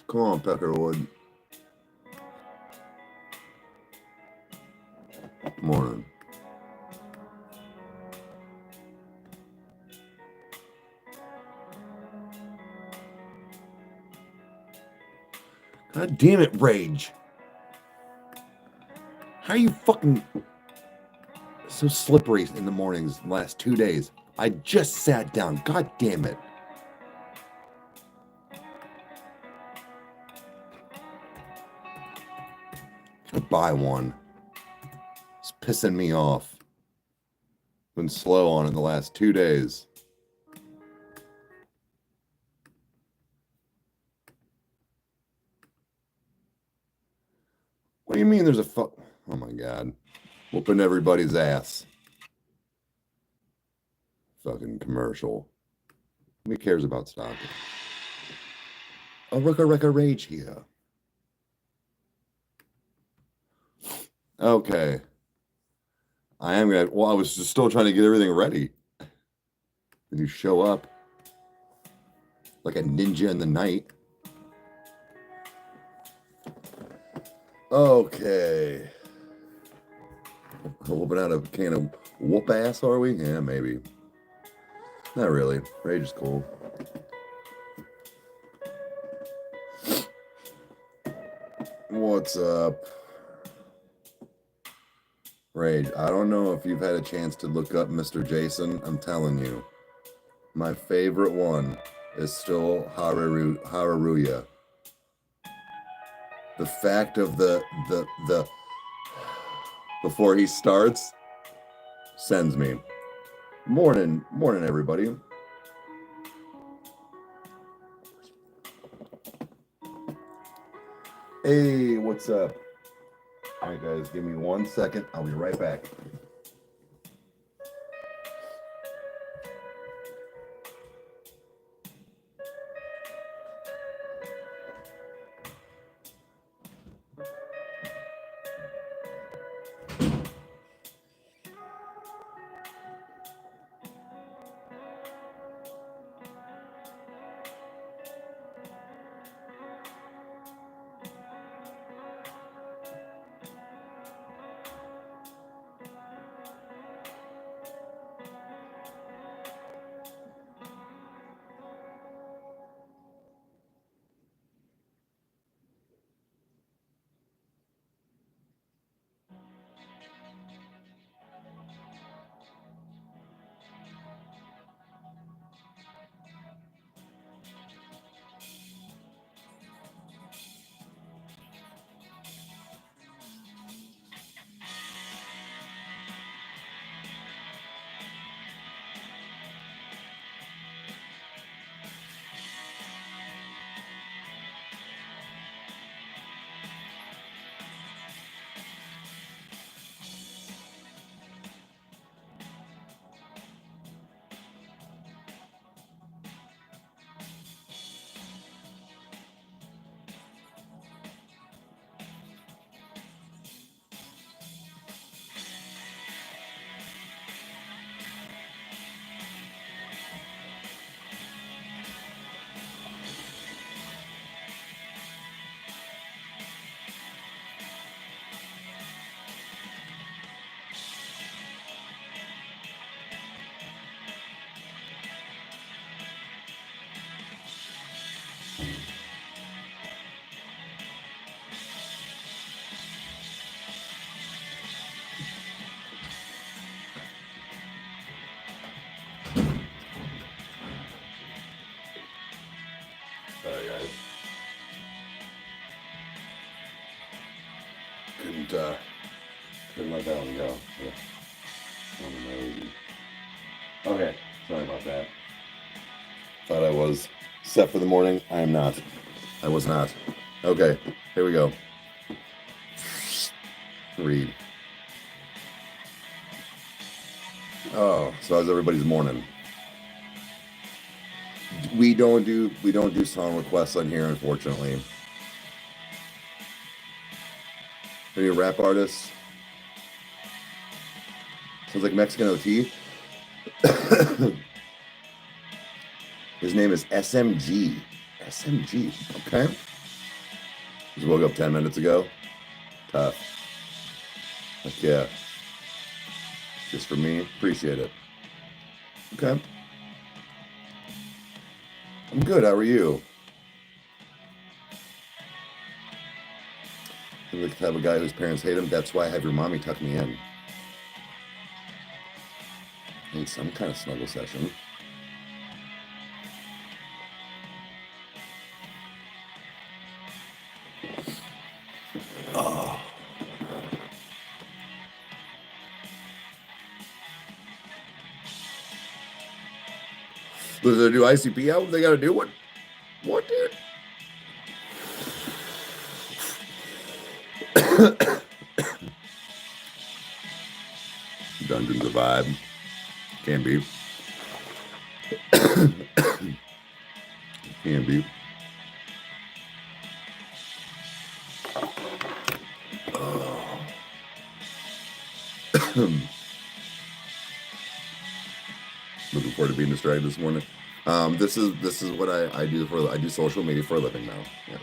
Come on, Peckerwood. Morning. God damn it, Rage. How are you fucking so slippery in the mornings the last 2 days? I just sat down. God damn it. Gotta buy one. It's pissing me off. Been slow on it the last 2 days. What do you mean there's a oh my God. Whooping everybody's ass. Fucking commercial. Who cares about stock? A Rykerroad Rage here. Okay. I am gonna. Well, I was just still trying to get everything ready. Then you show up like a ninja in the night. Okay. Whooping out a can of whoop ass, are we? Yeah, maybe. Not really. Rage is cool. What's up? Rage, I don't know if you've had a chance to look up Mr. Jason. I'm telling you. My favorite one is still Haruya. The fact of the before he starts sends me. Morning, everybody. Hey, what's up? All right, guys, give me 1 second. I'll be right back. Sorry, guys. Couldn't let that one go. Yeah. Okay, sorry about that. Thought I was set for the morning. I am not. I was not. Okay, here we go. Read. Oh, so how's everybody's morning? We don't do song requests on here, unfortunately. Any rap artists? Sounds like Mexican OT. His name is SMG. SMG. Okay. Just woke up 10 minutes ago. Tough. Heck yeah. Just for me. Appreciate it. Okay. I'm good. How are you? I'm the type of guy whose parents hate him. That's why I have your mommy tuck me in. Need some kind of snuggle session. Oh. Does they do ICP album? They got to do what? What, dude? Dungeon's a vibe. Can be. Can be. Oh. Looking forward to being distracted this morning. This is what I do I do social media for a living now. Yes.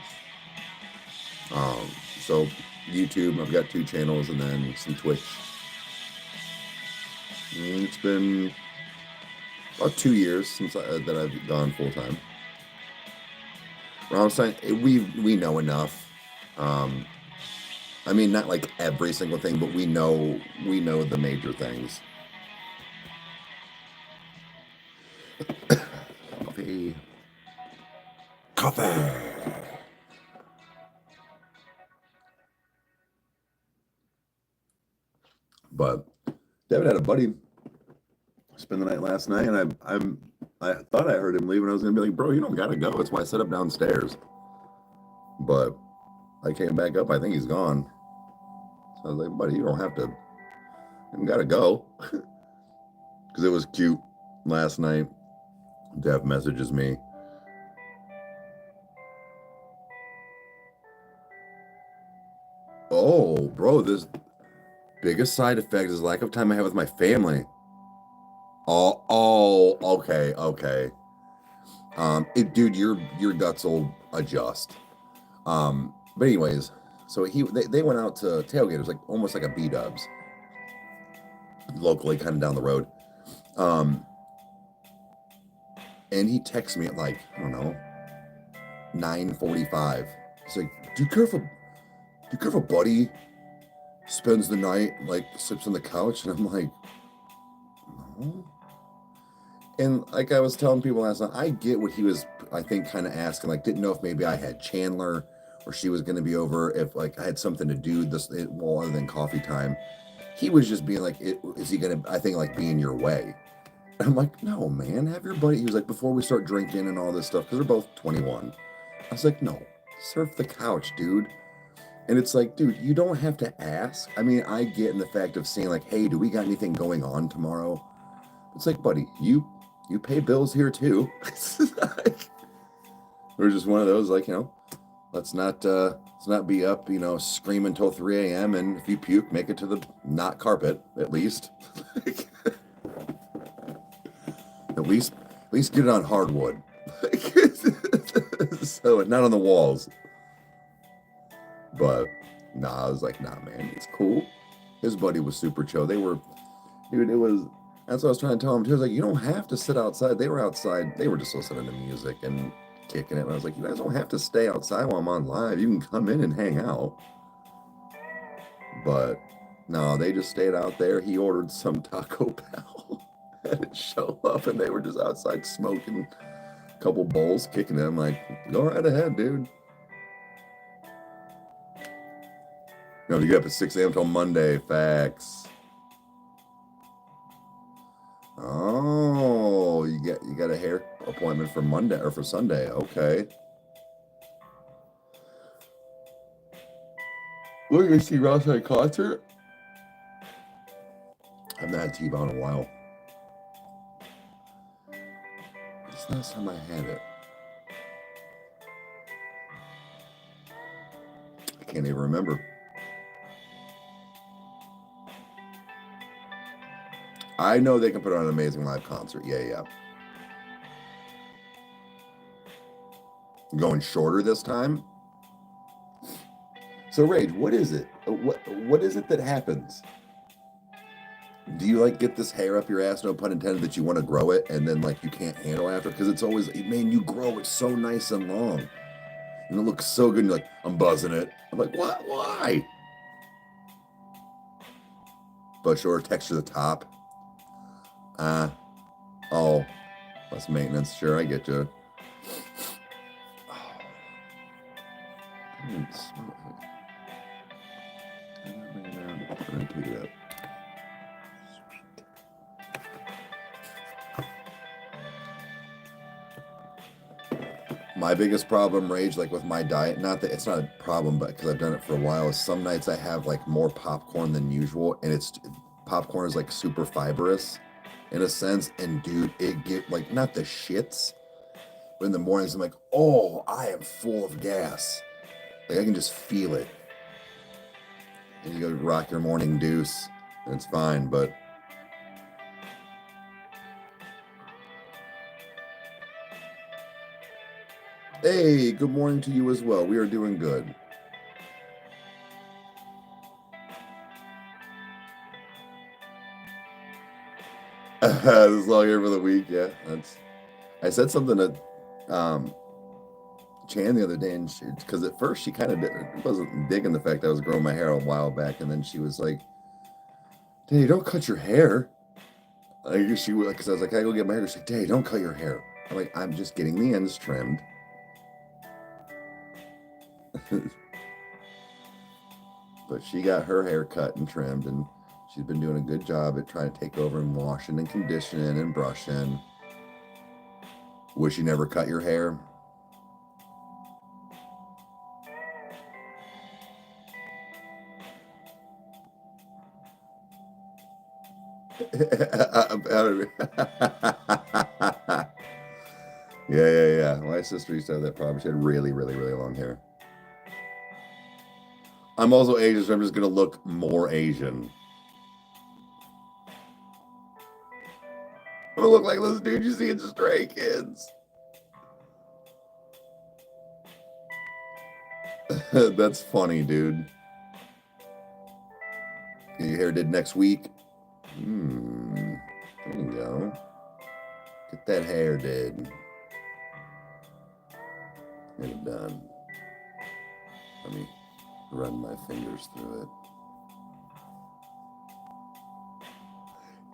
So YouTube, I've got 2 channels and then some Twitch. And it's been about 2 years since that I've gone full time. I'm saying we know enough. I mean, not like every single thing, but we know the major things. Coffee. But David had a buddy spend the night last night, and I thought I heard him leave, and I was gonna be like, bro, you don't gotta go. That's why I set up downstairs. But I came back up. I think he's gone. So I was like, buddy, you don't have to. You gotta go. Because it was cute last night. Dev messages me. Oh, bro, this biggest side effect is lack of time I have with my family. Oh, okay. Dude, your guts will adjust. But anyways, so they went out to tailgate. It was like almost like a B-dubs, locally, kind of down the road. And he texts me at like, I don't know, 9:45. He's like, do you care if a buddy spends the night, like, sleeps on the couch? And I'm like, no. And like I was telling people last night, I get what he was, I think, kind of asking. Like, didn't know if maybe I had Chandler or she was going to be over, if like I had something to do other than coffee time. He was just being like, is he going to, I think, like, be in your way? And I'm like, no, man, have your buddy. He was like, before we start drinking and all this stuff, because they're both 21. I was like, no, surf the couch, dude. And it's like, dude, you don't have to ask. I mean, I get in the fact of saying, like, hey, do we got anything going on tomorrow? It's like, buddy, you pay bills here too. We're just one of those, like, let's not be up, screaming till 3 a.m. And if you puke, make it to the not carpet, at least. At least get it on hardwood. So not on the walls. But I was like, nah, man, it's cool. His buddy was super chill. They were, dude, that's what I was trying to tell him too. I was like, you don't have to sit outside. They were outside. They were just listening to music and kicking it. And I was like, you guys don't have to stay outside while I'm on live. You can come in and hang out. But no, they just stayed out there. He ordered some Taco Bell. Had it show up, and they were just outside smoking a couple bowls, kicking it. I'm like, go right ahead, dude. No, you get up at 6 a.m. till Monday. Facts. Oh, you got a hair appointment for Monday or for Sunday. Okay. We're gonna see Ross at a concert. I've not had T-Bone in a while. It's the last time I had it. I can't even remember. I know they can put on an amazing live concert. Yeah. going shorter this time. So Rage, what is it? What is it that happens? Do you like get this hair up your ass, no pun intended, that you want to grow it and then like you can't handle after? Because it's always, man, you grow it so nice and long. And it looks so good. And you're like, I'm buzzing it. I'm like, what? Why? But shorter texture at the top. Oh, less maintenance. Sure, I get you. I didn't smell it. I'm gonna pick it up. My biggest problem, Rage, like with my diet, not that it's not a problem, but because I've done it for a while, is some nights I have like more popcorn than usual, and popcorn is like super fibrous in a sense, and dude, it get like not the shits, but in the mornings I'm like, oh, I am full of gas, like I can just feel it, and you go rock your morning deuce, and it's fine, but. Hey, good morning to you as well. We are doing good. This long here for the week, yeah. I said something to Chan the other day, and because at first she kind of wasn't digging the fact I was growing my hair a while back, and then she was like, "Hey, don't cut your hair." Because I was like, "I go get my hair." She's like, "Hey, don't cut your hair." I'm like, "I'm just getting the ends trimmed." But she got her hair cut and trimmed, and she's been doing a good job at trying to take over and washing and conditioning and brushing. Wish you never cut your hair. Yeah. My sister used to have that problem. She had really, really, really long hair. I'm also Asian, so I'm just gonna look more Asian. I'm gonna look like this dude you see in Stray Kids. That's funny, dude. Get your hair did next week. There you go. Get that hair did. Get it done. Let me run my fingers through it.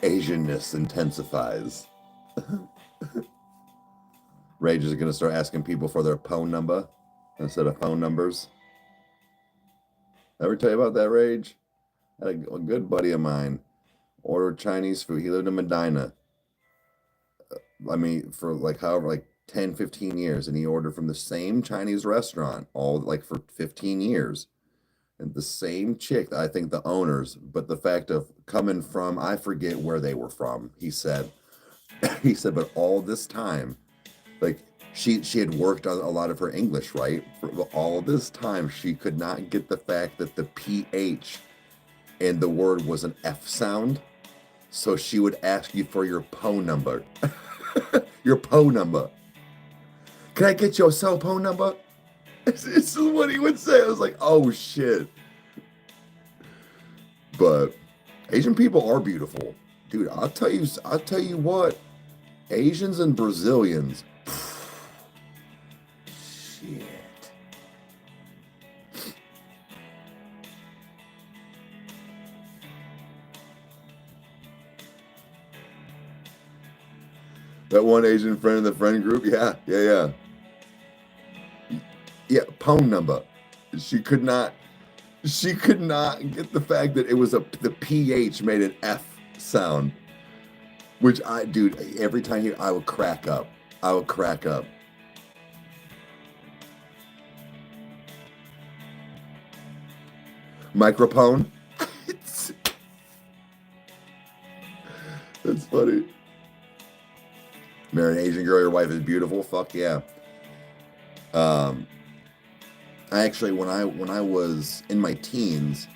Asianness intensifies. Rage is gonna start asking people for their phone number instead of phone numbers. Ever tell you about that, Rage? I had a good buddy of mine ordered Chinese food. He lived in Medina. I mean, for like 10, 15 years, and he ordered from the same Chinese restaurant, all like for 15 years. And the same chick, I think the owners, but the fact of coming from, I forget where they were from, he said, but all this time, like she had worked on a lot of her English, right? For all this time, she could not get the fact that the PH in the word was an F sound. So she would ask you for your PO number. Your PO number. Can I get your cell phone number? This is what he would say. I was like, oh shit. But Asian people are beautiful. Dude, I'll tell you what. Asians and Brazilians. Shit. That one Asian friend in the friend group, yeah. Yeah, phone number. She could not get the fact that it was the PH made an F sound. Which dude, every time I would crack up. Microphone. That's funny. Marry an Asian girl, your wife is beautiful. Fuck yeah. I actually, when I was in my teens,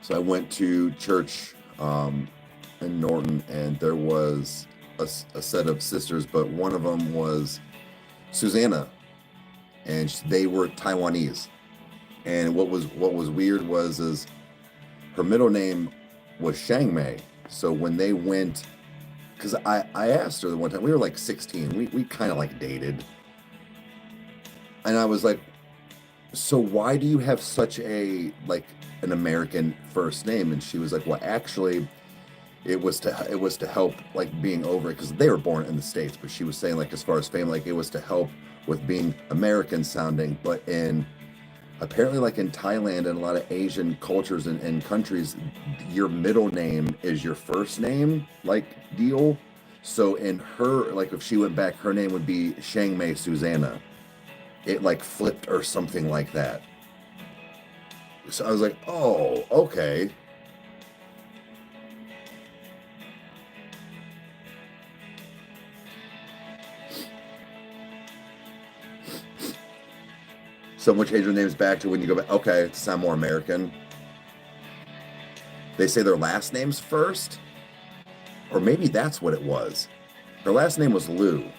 so I went to church in Norton, and there was a set of sisters, but one of them was Susanna, and they were Taiwanese. And what was weird is her middle name was Shang Mei. So when they went, because I asked her the one time, we were like 16, we kind of like dated, and I was like, so why do you have such a like an American first name? And she was like, well, actually, it was to help like being over it, because they were born in the States, but she was saying like as far as family, like it was to help with being American sounding. But in apparently like in Thailand and a lot of Asian cultures and countries, your middle name is your first name like deal. So in her, like if she went back, her name would be Shang Mei Susanna. It like flipped or something like that. So I was like, oh, okay. Someone change their names back to when you go back. Okay, to sound more American. They say their last names first, or maybe that's what it was. Her last name was Liu.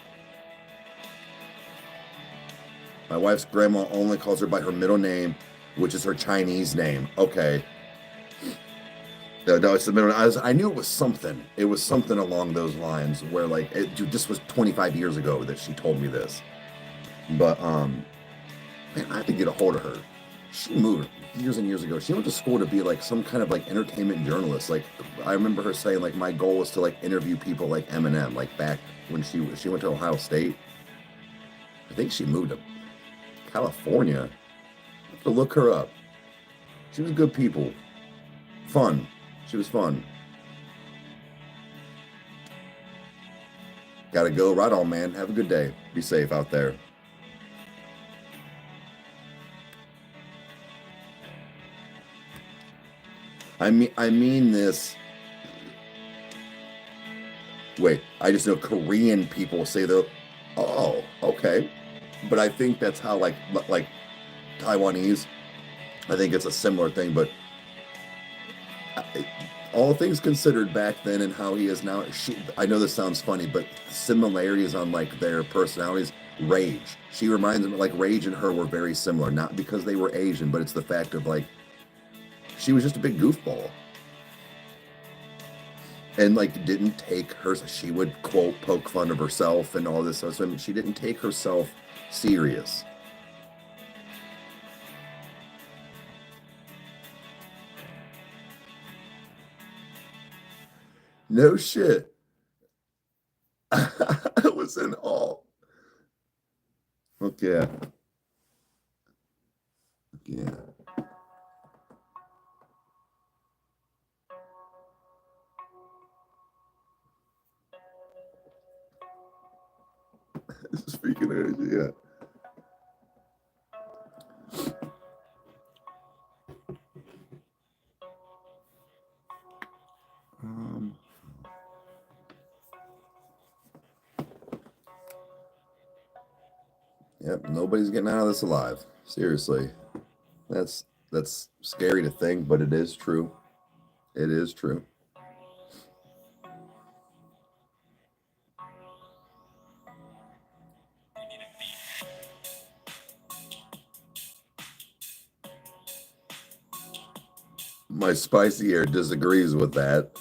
My wife's grandma only calls her by her middle name, which is her Chinese name. Okay. No, it's the middle. I knew it was something. It was something along those lines where like, dude, this was 25 years ago that she told me this. But, man, I have to get a hold of her. She moved years and years ago. She went to school to be like some kind of like entertainment journalist. Like I remember her saying like my goal was to like interview people like Eminem, like back when she went to Ohio State. I think she moved to California. I have to look her up. She was good people. Fun. She was fun. Gotta go. Right on, man. Have a good day. Be safe out there. I mean this. Wait, I just know Korean people say the, oh, okay. But I think that's how like Taiwanese, I think it's a similar thing, but all things considered back then and how he is now, I know this sounds funny, but similarities on like their personalities, Rage. She reminds me, like Rage and her were very similar, not because they were Asian, but it's the fact of like, she was just a big goofball. And like didn't take her, she would quote poke fun of herself and all this stuff. So she didn't take herself serious. No shit. I was in awe. Okay. Yeah. Speaking of, yeah. Yep, nobody's getting out of this alive. Seriously. That's scary to think, but it is true. It is true. My spicy air disagrees with that.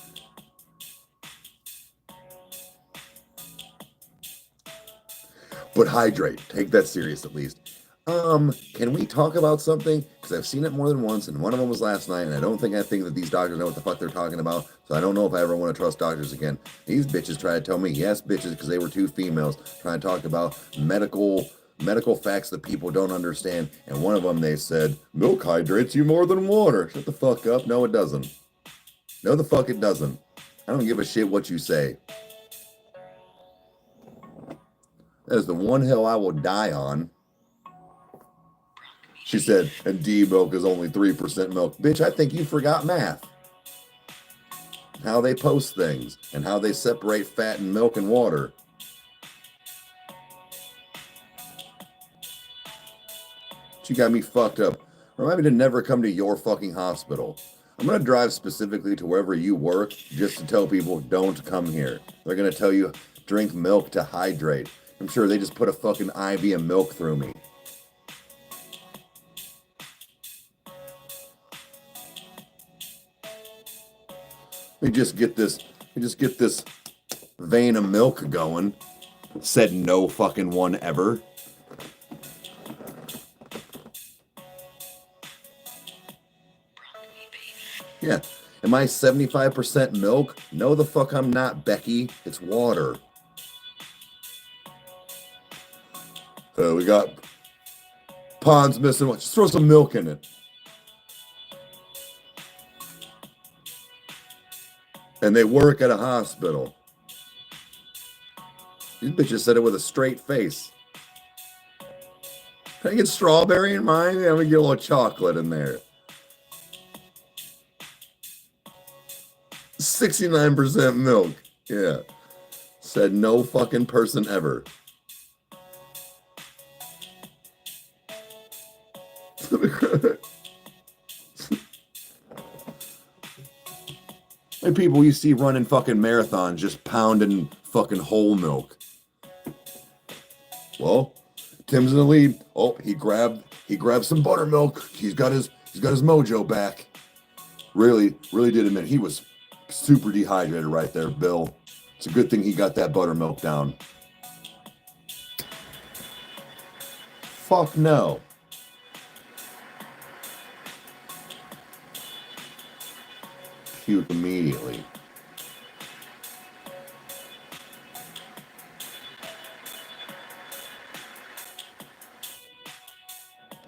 But hydrate. Take that serious at least. Can we talk about something? Because I've seen it more than once, and one of them was last night, and I think that these doctors know what the fuck they're talking about, so I don't know if I ever want to trust doctors again. These bitches try to tell me, yes, bitches, because they were two females, trying to talk about medical facts that people don't understand, and one of them, they said, milk hydrates you more than water. Shut the fuck up. No, it doesn't. No, the fuck it doesn't. I don't give a shit what you say. That is the one hill I will die on. She said, and D milk is only 3% milk. Bitch, I think you forgot math. How they post things and how they separate fat and milk and water. She got me fucked up. Remind me to never come to your fucking hospital. I'm going to drive specifically to wherever you work just to tell people, don't come here. They're going to tell you, drink milk to hydrate. I'm sure they just put a fucking IV of milk through me. We just get this vein of milk going. Said no fucking one ever. Yeah. Am I 75% milk? No, the fuck I'm not, Becky. It's water. We got ponds missing. Just throw some milk in it. And they work at a hospital. These bitches said it with a straight face. Can I get strawberry in mine? Yeah, let me get a little chocolate in there. 69% milk. Yeah. Said no fucking person ever. Like people you see running fucking marathons just pounding fucking whole milk. Well, Tim's in the lead. Oh, he grabbed some buttermilk. He's got his mojo back. Really did admit he was super dehydrated right there, Bill. It's a good thing he got that buttermilk down. Fuck no. Puke immediately.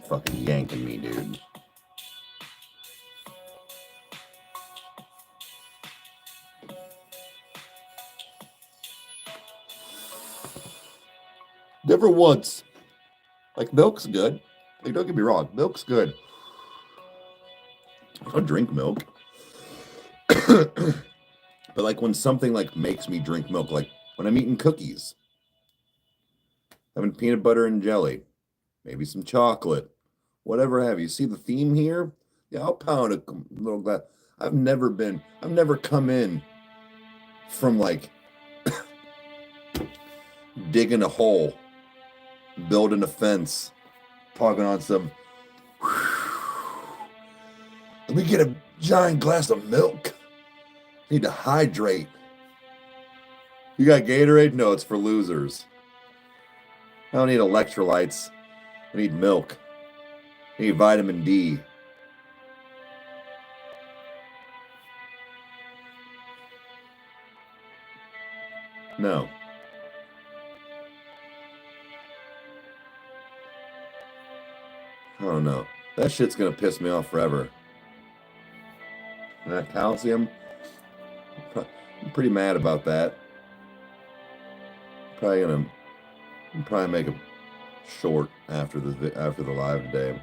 Fucking yanking me, dude. Never once. Like, milk's good. Like, don't get me wrong. Milk's good. I'll drink milk. But like when something like makes me drink milk, like when I'm eating cookies, having peanut butter and jelly, maybe some chocolate, whatever have you. See the theme here? Yeah, I'll pound a little glass. I've never come in from like digging a hole, building a fence, talking on some. Let me get a giant glass of milk. Need to hydrate. You got Gatorade? No, it's for losers. I don't need electrolytes. I need milk. I need vitamin D. No. I don't know. That shit's gonna piss me off forever. And that calcium, I'm pretty mad about that. Probably make a short after the live today.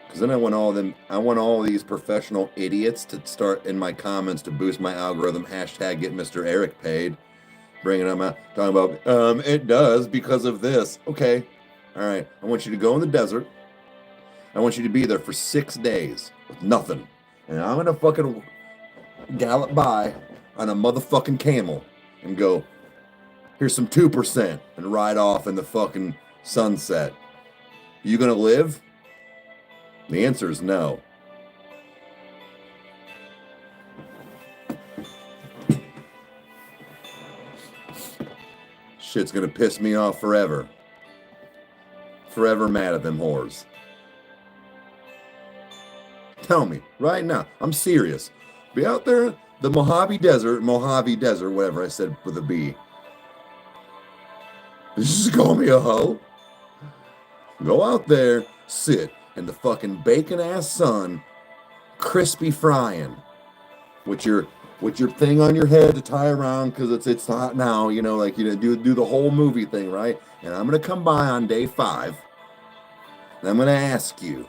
Because then I want all these professional idiots to start in my comments to boost my algorithm. Hashtag get Mr. Eric paid. Bringing them out, talking about, it does because of this. Okay. All right. I want you to go in the desert. I want you to be there for 6 days with nothing. And I'm going to fucking gallop by on a motherfucking camel and go, here's some 2% and ride off in the fucking sunset. You going to live? The answer is no. Shit's going to piss me off forever. Forever mad at them whores. Tell me, right now, I'm serious. Be out there, the Mojave Desert, whatever I said with a B. Just call me a hoe. Go out there, sit in the fucking bacon-ass sun, crispy frying, with your thing on your head to tie around because it's hot now, you know, like you do the whole movie thing, right? And I'm gonna come by on day 5, and I'm gonna ask you,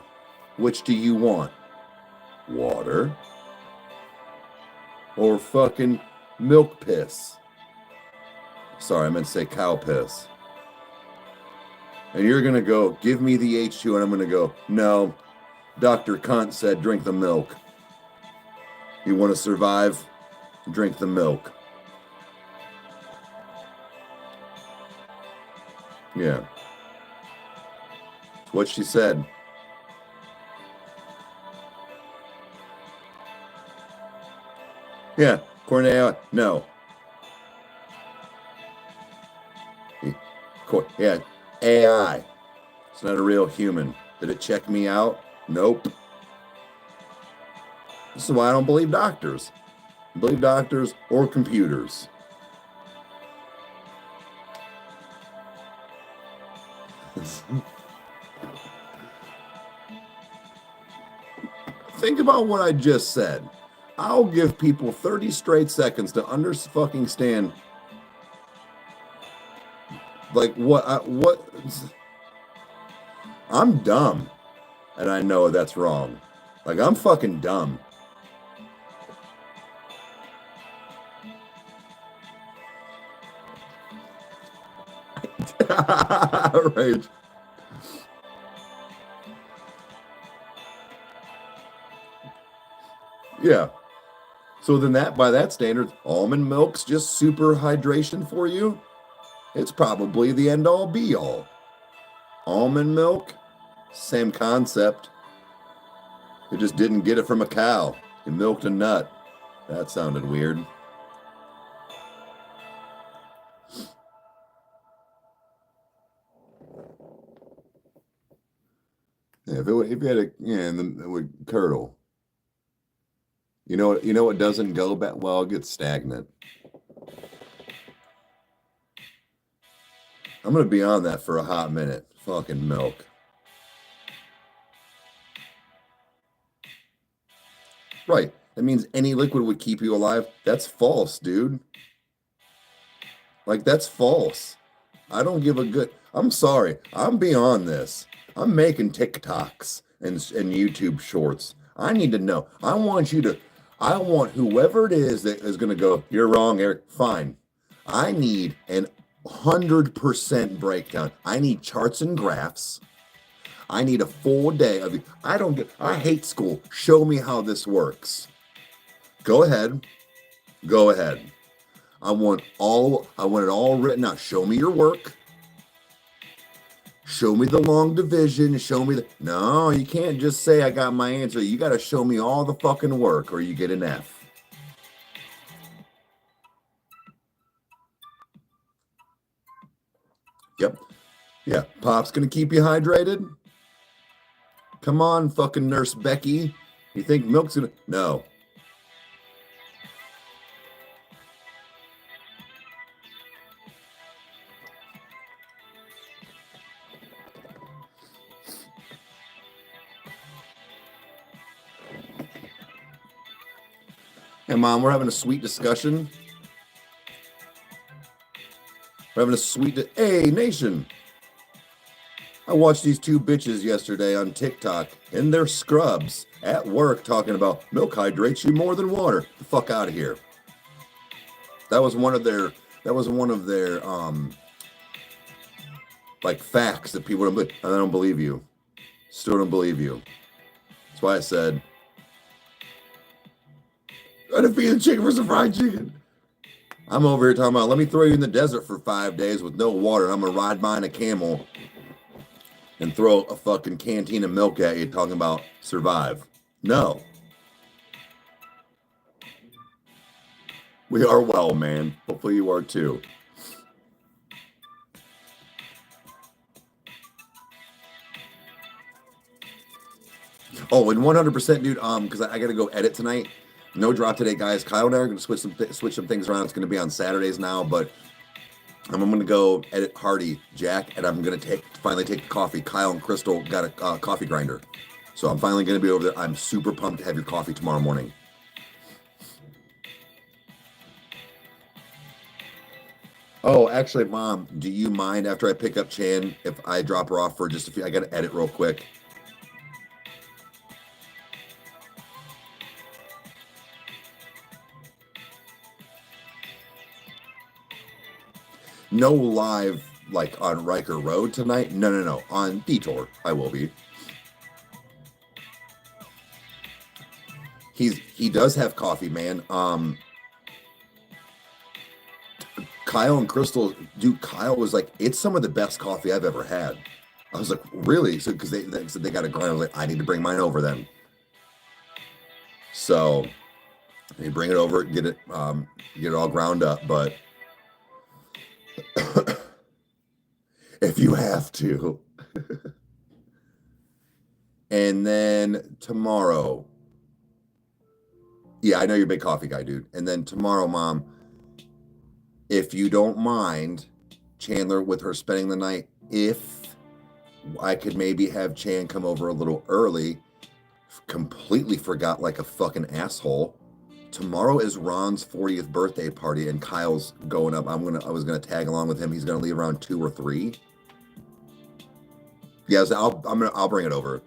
which do you want? Water or fucking milk piss? Sorry, I meant to say cow piss. And you're gonna go, give me the H2, and I'm gonna go, no, Dr. Cunt said drink the milk. You want to survive? Drink the milk. Yeah. That's what she said. Yeah, according to AI, no. Yeah, AI. It's not a real human. Did it check me out? Nope. This is why I don't believe doctors. I believe doctors or computers. Think about what I just said. I'll give people 30 straight seconds to fucking stand. Like what? I'm dumb, and I know that's wrong. Like I'm fucking dumb. Right. Yeah. So then by that standard, almond milk's just super hydration for you. It's probably the end all be all. Almond milk, same concept. It just didn't get it from a cow. It milked a nut. That sounded weird. Yeah, if you had and then it would curdle. You know what doesn't go back well, it gets stagnant. I'm gonna be on that for a hot minute. Fucking milk. Right. That means any liquid would keep you alive. That's false, dude. Like that's false. I don't give a good. I'm sorry. I'm beyond this. I'm making TikToks and YouTube shorts. I need to know. I want whoever it is that is going to go, you're wrong, Eric. Fine. I need an 100% breakdown. I need charts and graphs. I need a full day of it. I hate school. Show me how this works. Go ahead. Go ahead. I want it all written out. Show me your work. Show me the long division. No, you can't just say I got my answer. You got to show me all the fucking work or you get an F. Yep. Yeah. Pop's going to keep you hydrated. Come on, fucking Nurse Becky. You think milk's going to. No. Hey, Mom, we're having a sweet discussion. We're having a sweet. Hey, Nation. I watched these two bitches yesterday on TikTok in their scrubs at work talking about milk hydrates you more than water. The fuck out of here. That was one of their like facts that people don't believe. I don't believe you. Still don't believe you. That's why I said I'd feed the chicken for some fried chicken. I'm over here talking about let me throw you in the desert for 5 days with no water. I'm gonna ride behind a camel and throw a fucking canteen of milk at you talking about survive. No. We are well, man. Hopefully you are too. Oh, and 100%, dude. Because I got to go edit tonight. No drop today, guys. Kyle and I are going to switch some things around. It's going to be on Saturdays now, but I'm going to go edit Hardy, Jack, and I'm going to finally take the coffee. Kyle and Crystal got a coffee grinder, so I'm finally going to be over there. I'm super pumped to have your coffee tomorrow morning. Oh, actually, Mom, do you mind after I pick up Chan if I drop her off for just a few? I got to edit real quick. No live like on Rykerroad tonight. No. On Detour, I will be. He does have coffee, man. Kyle and Crystal, dude, Kyle was like, it's some of the best coffee I've ever had. I was like, really? So because they said they got a grind. I was like, I need to bring mine over then. So You bring it over, get it all ground up, but if you have to. And then tomorrow, yeah, I know you're a big coffee guy, dude. And then tomorrow, Mom, if you don't mind, Chandler, with her spending the night, if I could maybe have Chan come over a little early, completely forgot like a fucking asshole. Tomorrow is Ron's 40th birthday party, and Kyle's going up. I was gonna tag along with him. He's gonna leave around 2 or 3. Yeah, so I'll bring it over.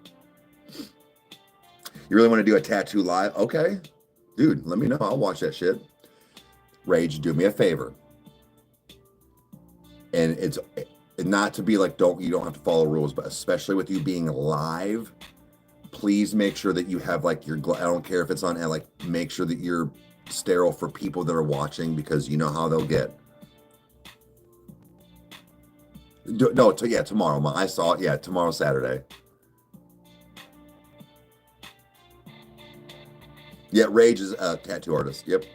You really want to do a tattoo live? Okay, dude, let me know. I'll watch that shit. Rage, do me a favor, and it's not to be like you don't have to follow rules, but especially with you being live, please make sure that you have like your, I don't care if it's on, like make sure that you're sterile for people that are watching, because you know how they'll get. No, yeah, tomorrow. I saw it. Yeah, tomorrow, Saturday. Yeah, Rage is a tattoo artist. Yep.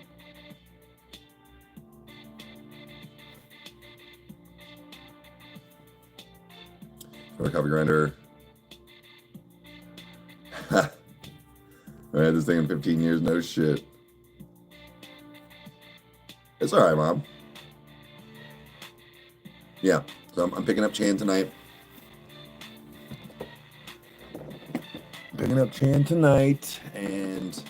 For a coffee grinder. I had this thing in 15 years. No shit. It's all right, Mom. Yeah, so I'm picking up Chan tonight. And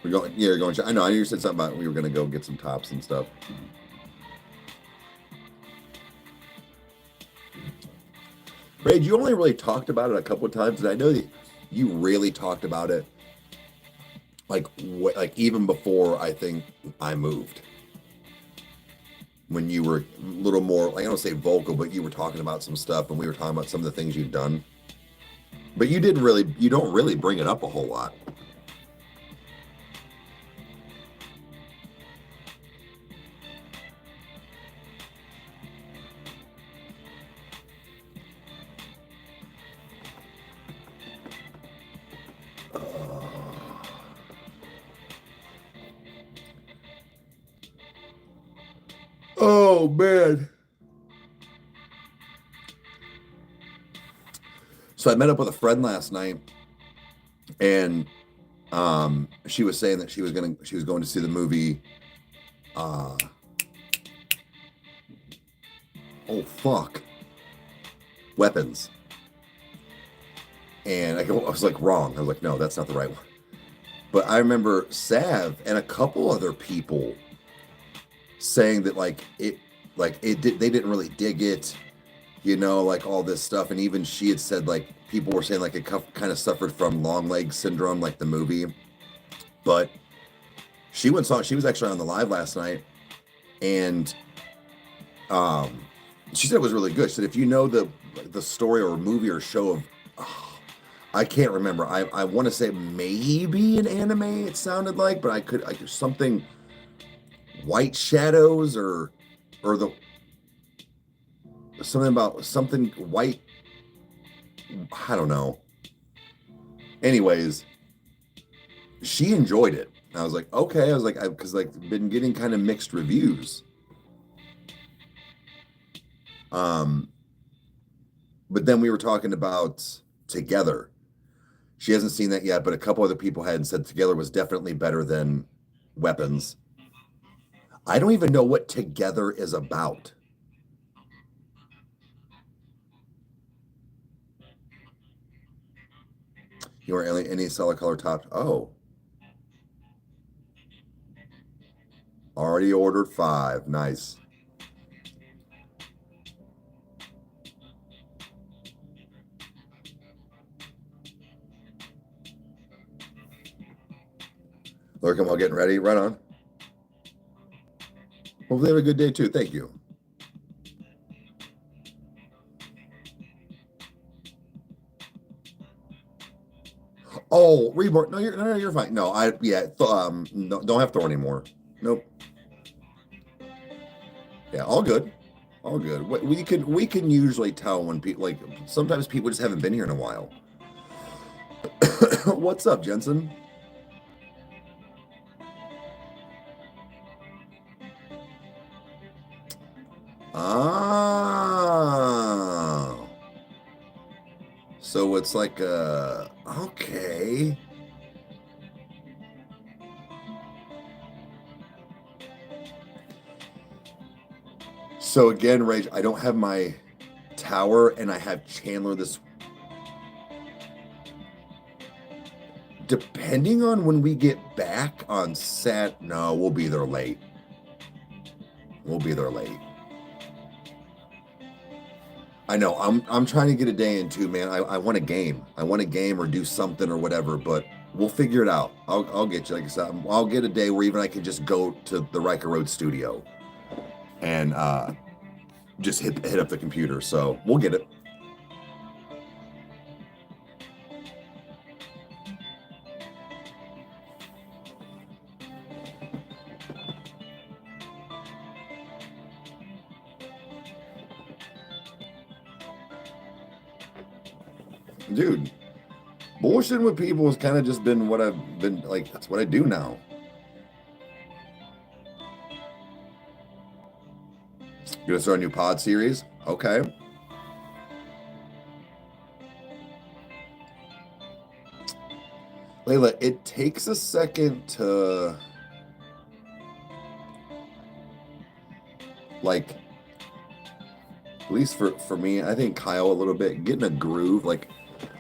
we're going. Yeah, you're going. I know. You said something about we were going to go get some tops and stuff. Rage, you only really talked about it a couple of times, and I know that you really talked about it, like even before I think I moved. When you were a little more, like, I don't say vocal, but you were talking about some stuff, and we were talking about some of the things you've done. But you don't really bring it up a whole lot. Oh, man. So I met up with a friend last night, and she was saying that she was going to see the movie. Oh fuck, Weapons. And I was like, wrong. I was like, no, that's not the right one. But I remember Sav and a couple other people saying that they didn't really dig it, like all this stuff. And even she had said, like, people were saying like it kind of suffered from long leg syndrome, like the movie. But she was actually on the live last night, and she said it was really good. She said, if you know the story or movie or show of, I can't remember. I want to say maybe an anime, it sounded like, but I could something White Shadows or the something about something white. I don't know. Anyways, she enjoyed it. I was like, okay. I was like, because been getting kind of mixed reviews. But then we were talking about Together. She hasn't seen that yet, but a couple other people had said Together was definitely better than Weapons. I don't even know what Together is about. You are any solid color top? Oh. Already ordered 5. Nice. Lurking while getting ready. Right on. Hopefully, have a good day too. Thank you. Oh, Reborn. No, you're fine. No, no, don't have Thor anymore. Nope. Yeah, all good. All good. We can usually tell when people, like, sometimes people just haven't been here in a while. What's up, Jensen? Oh. So it's like okay. So again, Rage, I don't have my tower and I have Chandler this. Depending on when we get back on set, no, we'll be there late. We'll be there late. I know. I'm trying to get a day in too, man. I want a game. I want a game or do something or whatever, but we'll figure it out. I'll get you. Like I said, I'll get a day where even I can just go to the Rykerroad studio and just hit up the computer. So we'll get it. Dude, bullshitting with people has kind of just been what I've been like. That's what I do now. You're gonna start a new pod series? Okay. Layla, it takes a second to like, at least for me, I think Kyle a little bit, getting a groove, like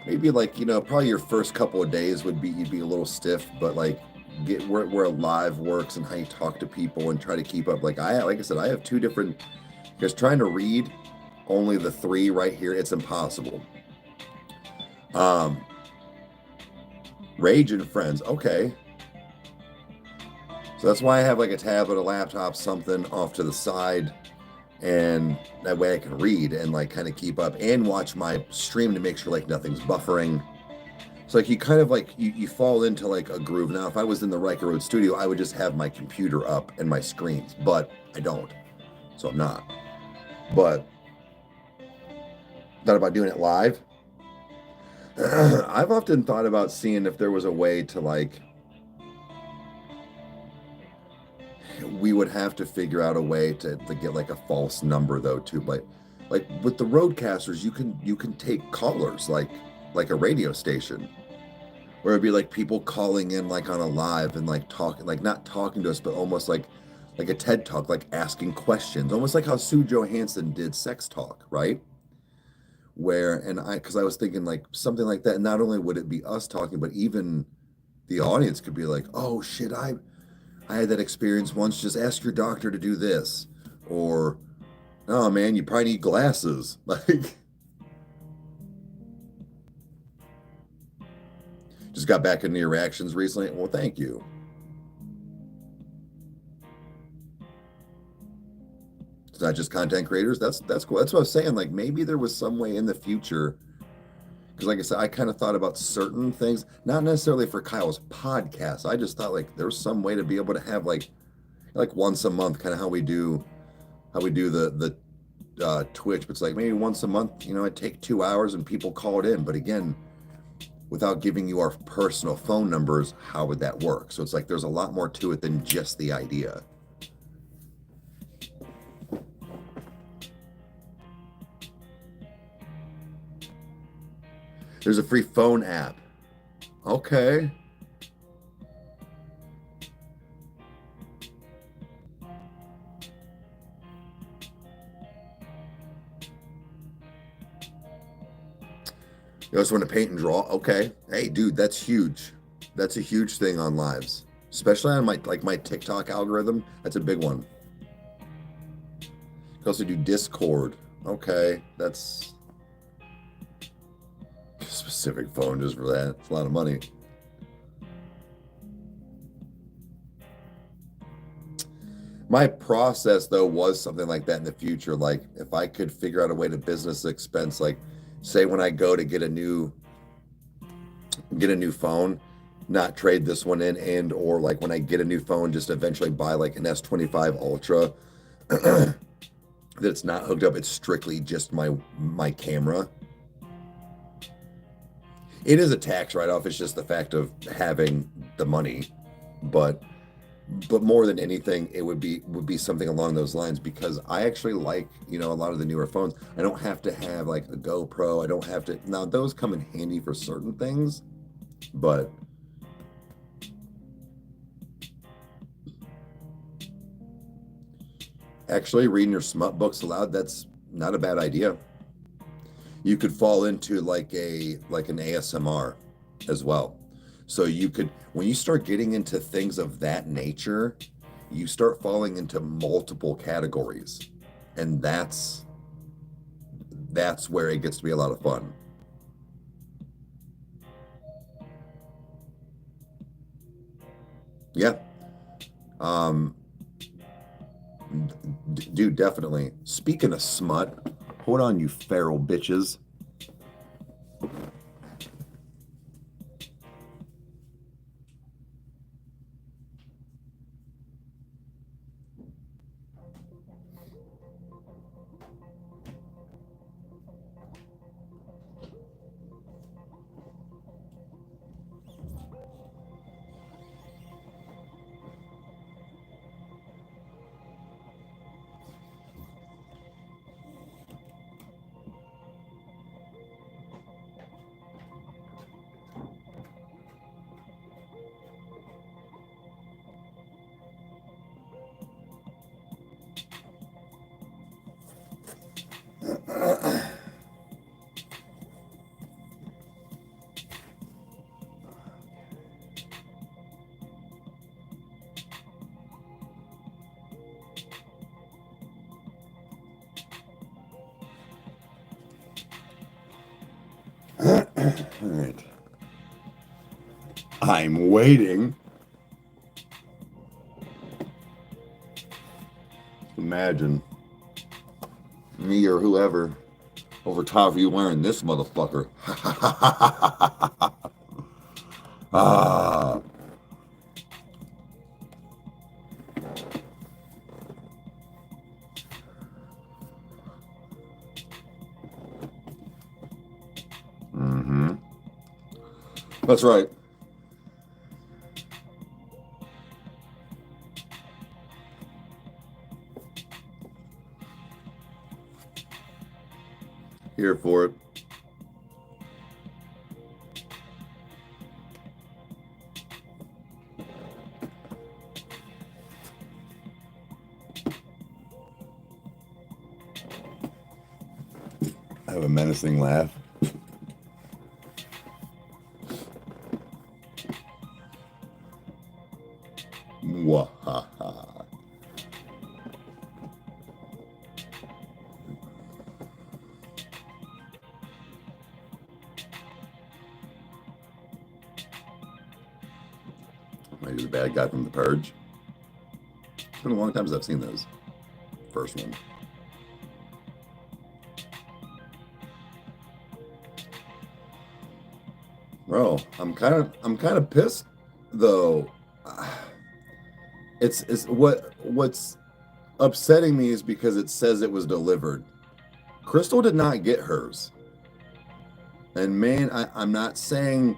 maybe like, you know, probably your first couple of days would be, you'd be a little stiff, but like get where live works and how you talk to people and try to keep up. Like I said, I have two different, because trying to read only the three right here, it's impossible. Rage and Friends, okay. So that's why I have like a tablet, a laptop, something off to the side, and that way I can read and like kind of keep up and watch my stream to make sure like nothing's buffering. So like you kind of like you fall into like a groove. Now if I was in the Rykerroad studio, I would just have my computer up and my screens, but I don't, so I'm not. But thought about doing it live. I've often thought about seeing if there was a way to like, we would have to figure out a way to get like a false number though too. But like with the roadcasters, you can take callers like a radio station, where it'd be like people calling in like on a live and like talking, like not talking to us, but almost like a TED talk, like asking questions, almost like how Sue Johansson did Sex Talk, right? Where, and because I was thinking like something like that, and not only would it be us talking, but even the audience could be like, oh shit, I had that experience once, just ask your doctor to do this. Or, oh man, you probably need glasses. Like, just got back into your reactions recently. Well, thank you. It's not just content creators. That's cool. That's what I was saying. Like maybe there was some way in the future, because like I said, I kind of thought about certain things, not necessarily for Kyle's podcast. I just thought like there's some way to be able to have like once a month, kind of how we do the Twitch. But it's like maybe once a month, you know, I'd take 2 hours and people call it in. But again, without giving you our personal phone numbers, how would that work? So it's like there's a lot more to it than just the idea. There's a free phone app. Okay. You also want to paint and draw? Okay. Hey, dude, that's huge. That's a huge thing on lives, especially on my TikTok algorithm. That's a big one. You can also do Discord. Okay, that's a specific phone just for that. It's a lot of money. My process though was something like that in the future. Like if I could figure out a way to business expense, like say when I go to get a new phone, not trade this one in, and or like when I get a new phone, just eventually buy like an S25 Ultra that's not hooked up. It's strictly just my camera. It is a tax write-off. It's just the fact of having the money, but more than anything, it would be something along those lines, because I actually like, a lot of the newer phones. I don't have to have like a GoPro. I don't have to. Now those come in handy for certain things, but actually reading your smut books aloud, that's not a bad idea. You could fall into like an ASMR as well. So you could, when you start getting into things of that nature, you start falling into multiple categories. And that's where it gets to be a lot of fun. Yeah. Dude, definitely. Speaking of smut, hold on, you feral bitches. All right. I'm waiting. Imagine me or whoever over top of you wearing this motherfucker. Ah. Mm-hmm. That's right. Here for it. I have a menacing laugh. Mwahaha. Maybe the bad guy from The Purge. It's been a long time since I've seen those. First one. Bro, I'm kind of pissed though. It's what's upsetting me is because it says it was delivered. Crystal did not get hers. And man, I'm not saying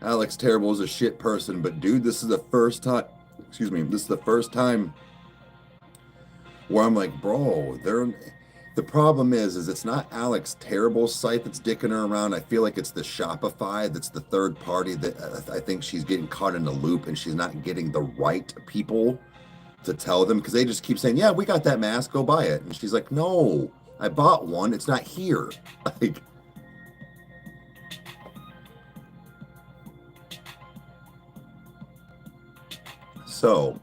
Alex Terrible is a shit person, but dude, this is the first time, this is the first time where I'm like, bro, the problem is it's not Alex Terrible's site that's dicking her around. I feel like it's the Shopify that's the third party that I think she's getting caught in a loop, and she's not getting the right people to tell them, because they just keep saying, yeah, we got that mask, go buy it. And she's like, no, I bought one, it's not here. Like, so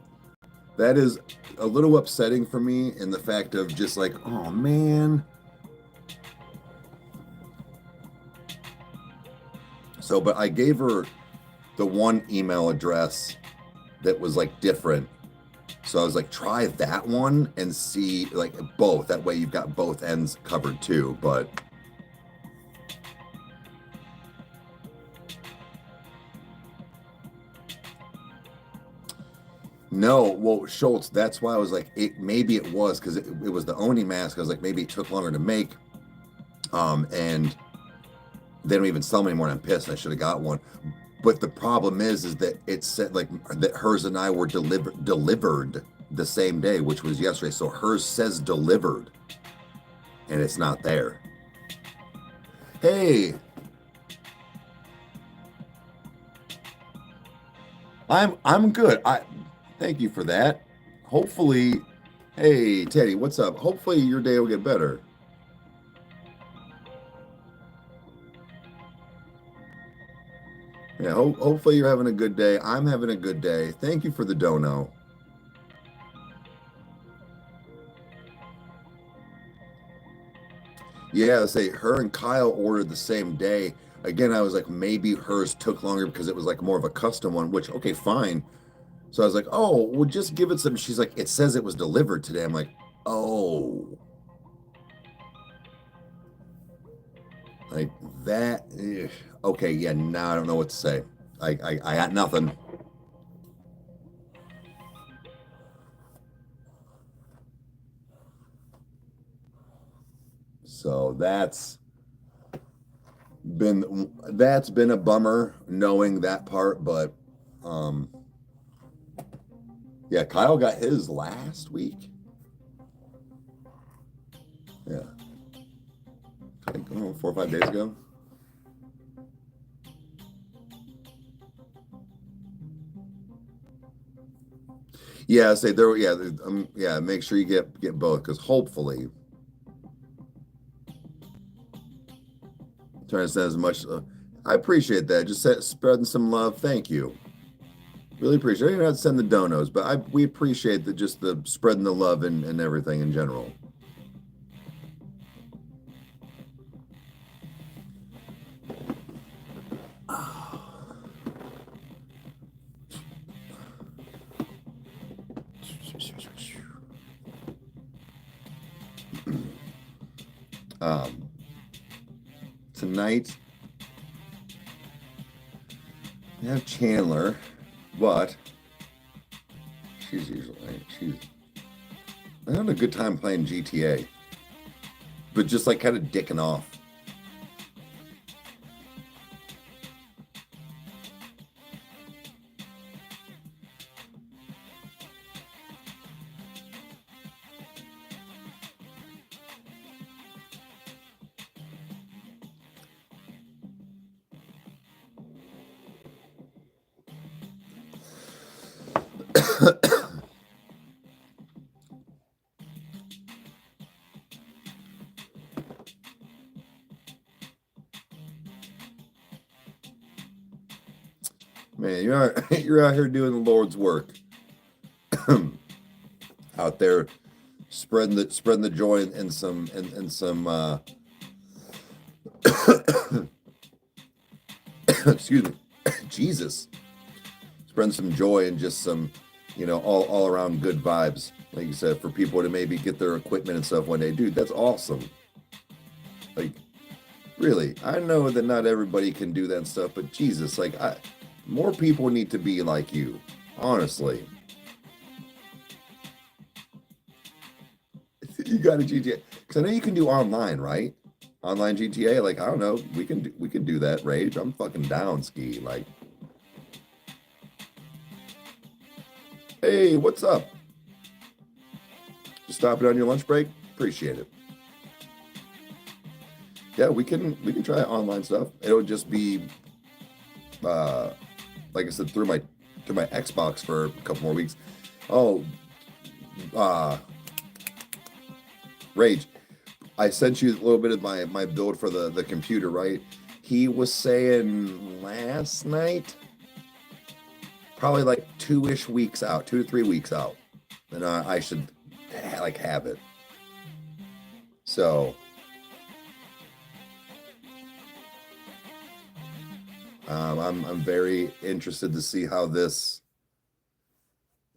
that is a little upsetting for me, in the fact of just like, oh man. So, but I gave her the one email address that was like different. So I was like, try that one and see like both. That way you've got both ends covered too. But no, well, Schultz, that's why I was like, maybe it was because it was the Oni mask. I was like, maybe it took longer to make. And they don't even sell them anymore, and I'm pissed. I should have got one. But the problem is that it said like that hers and I were delivered the same day, which was yesterday. So hers says delivered, and it's not there. Hey, I'm good. I thank you for that. Hopefully, hey Teddy, what's up? Hopefully your day will get better. Yeah, hopefully you're having a good day. I'm having a good day. Thank you for the dono. Yeah, say her and Kyle ordered the same day. Again, I was like, maybe hers took longer because it was like more of a custom one, which, okay, fine. So I was like, oh, we'll just give it some. She's like, it says it was delivered today. I'm like, oh. Like that. Okay, yeah, now I don't know what to say. I got nothing. So that's been a bummer knowing that part, but yeah, Kyle got his last week. Yeah. I think 4 or 5 days ago. Yeah, say there. Yeah, yeah. Make sure you get both because hopefully, trying to send as much. I appreciate that. Just spreading some love. Thank you. Really appreciate it. You don't have to send the donos, but we appreciate just the spreading the love and everything in general. Tonight we have Chandler, but she's I had a good time playing GTA, but just like kind of dicking off. Man, you're out here doing the Lord's work. Out there spreading the joy and some excuse me, Jesus, spreading some joy and just some all around good vibes, like you said, for people to maybe get their equipment and stuff one day. Dude, that's awesome. Like, really, I know that not everybody can do that stuff, but Jesus, like, more people need to be like you, honestly. You got a GTA because I know you can do online, right? Online GTA, like I don't know, we can do that. Rage, I'm fucking down. Ski, like, hey, what's up? Just stopping on your lunch break. Appreciate it. Yeah, we can try online stuff. It'll just be, like I said, through my Xbox for a couple more weeks. Oh, Rage, I sent you a little bit of my build for the computer, right? He was saying last night, probably like 2-ish weeks out, 2 to 3 weeks out, and I should like have it. So, I'm very interested to see how this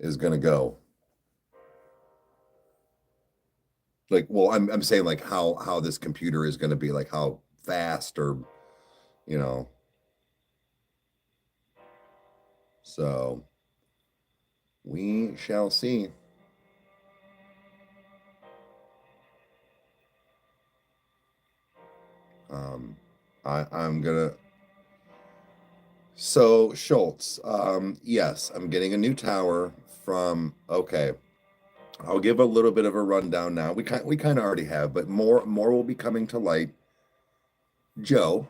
is gonna go. Like, well, I'm saying like how this computer is gonna be, like how fast or you know. So we shall see. I'm gonna. So Schultz, yes, I'm getting a new tower from. Okay, I'll give a little bit of a rundown now. We kind of already have, but more will be coming to light. Joe,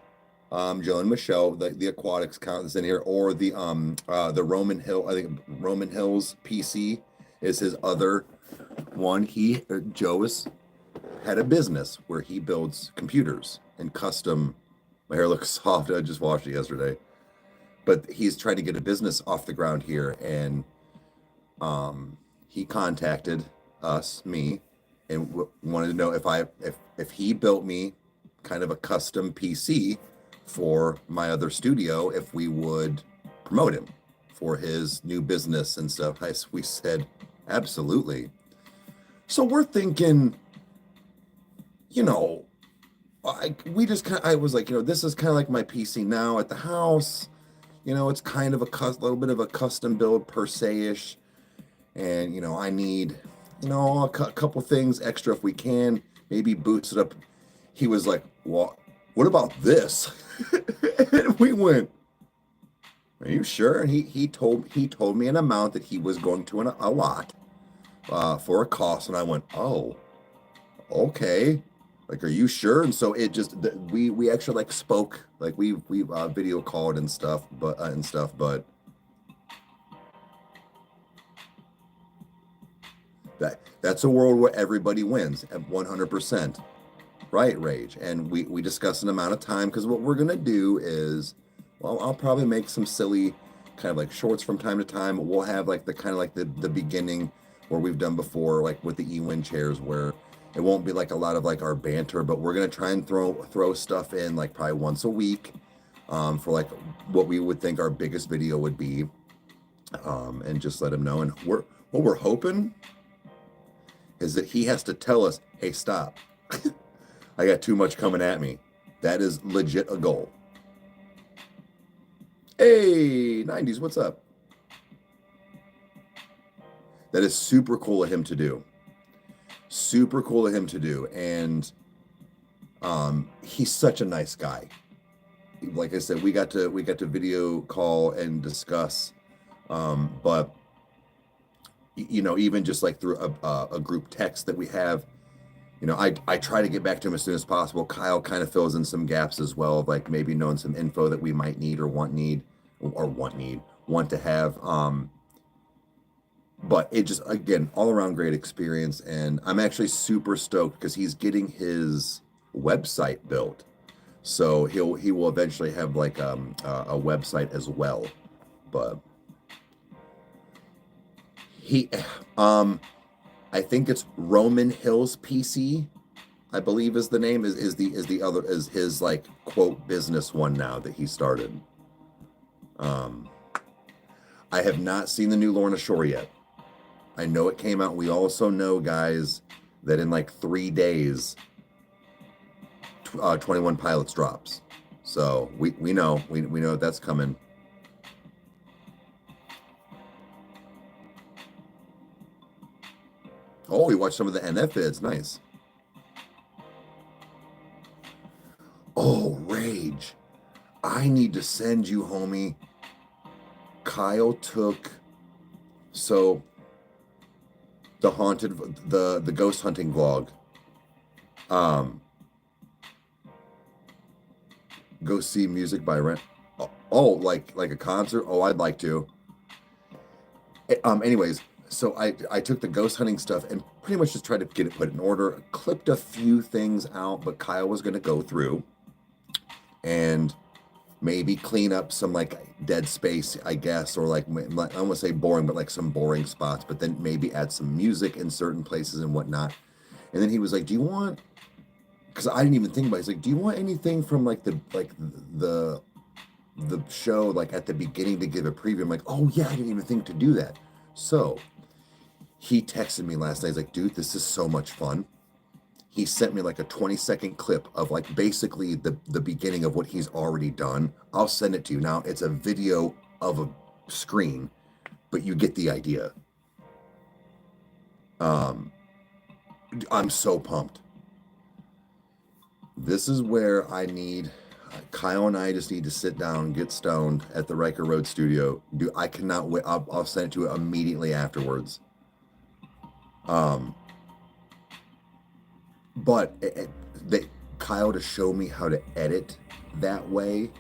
Joe and Michelle, the aquatics count is in here, or the Roman Hill. I think Roman Hills PC is his other one. Joe is had a business where he builds computers and custom. My hair looks soft. I just washed it yesterday, but he's trying to get a business off the ground here, and he contacted me, and wanted to know if he built me kind of a custom PC for my other studio, if we would promote him for his new business and stuff. We said absolutely. So we're thinking, you know, I was like, this is kind of like my PC now at the house. It's kind of a little bit of a custom build per se-ish. And, I need, a couple things extra if we can, maybe boost it up. He was like, what about this? And we went, are you sure? And he told me an amount that he was going to allot for a cost. And I went, oh, okay. Like, are you sure? And so it just, we actually like spoke, like we video called and stuff, but that's a world where everybody wins at 100%. Right, Rage. And we discuss an amount of time, because what we're gonna do is, well, I'll probably make some silly kind of like shorts from time to time. We'll have like the kind of like the beginning where we've done before, like with the E-Win chairs, where it won't be like a lot of like our banter, but we're gonna try and throw stuff in like probably once a week, for like what we would think our biggest video would be, and just let him know. And what we're hoping is that he has to tell us, hey, stop. I got too much coming at me. That is legit a goal. Hey, 90s, what's up? That is super cool of him to do. Super cool of him to do. And he's such a nice guy. Like I said, we got to video call and discuss, but even just like through a group text that we have, I try to get back to him as soon as possible. Kyle kind of fills in some gaps as well, of like maybe knowing some info that we might need or want to have. But it just, again, all around great experience. And I'm actually super stoked because he's getting his website built. So he will eventually have like a website as well. But I think it's Roman Hills PC, I believe is the name, is his like quote business one now that he started. I have not seen the new Lorna Shore yet. I know it came out. We also know, guys, that in like 3 days, 21 Pilots drops. So we know that's coming. Oh, we watched some of the NF vids. Nice. Oh, Rage. I need to send you, homie. Kyle took the ghost hunting vlog. Go see music by Rent. Oh, like a concert? Oh, I'd like to. Anyways, so I took the ghost hunting stuff and pretty much just tried to get it put in order, clipped a few things out, but Kyle was going to go through and maybe clean up some like dead space, I guess, or like, I don't want to say boring, but like some boring spots, but then maybe add some music in certain places and whatnot. And then he was like, do you want, because I didn't even think about it, he's like, do you want anything from like the show, like at the beginning, to give a preview? I'm like, oh yeah, I didn't even think to do that. So he texted me last night. He's like, dude, this is so much fun. He sent me like a 20-second clip of like basically the beginning of what he's already done. I'll send it to you. Now it's a video of a screen, but you get the idea. I'm so pumped. This is where I need Kyle and I just need to sit down, get stoned at the Rykerroad studio. I cannot wait. I'll send it to you immediately afterwards. But Kyle to show me how to edit that way.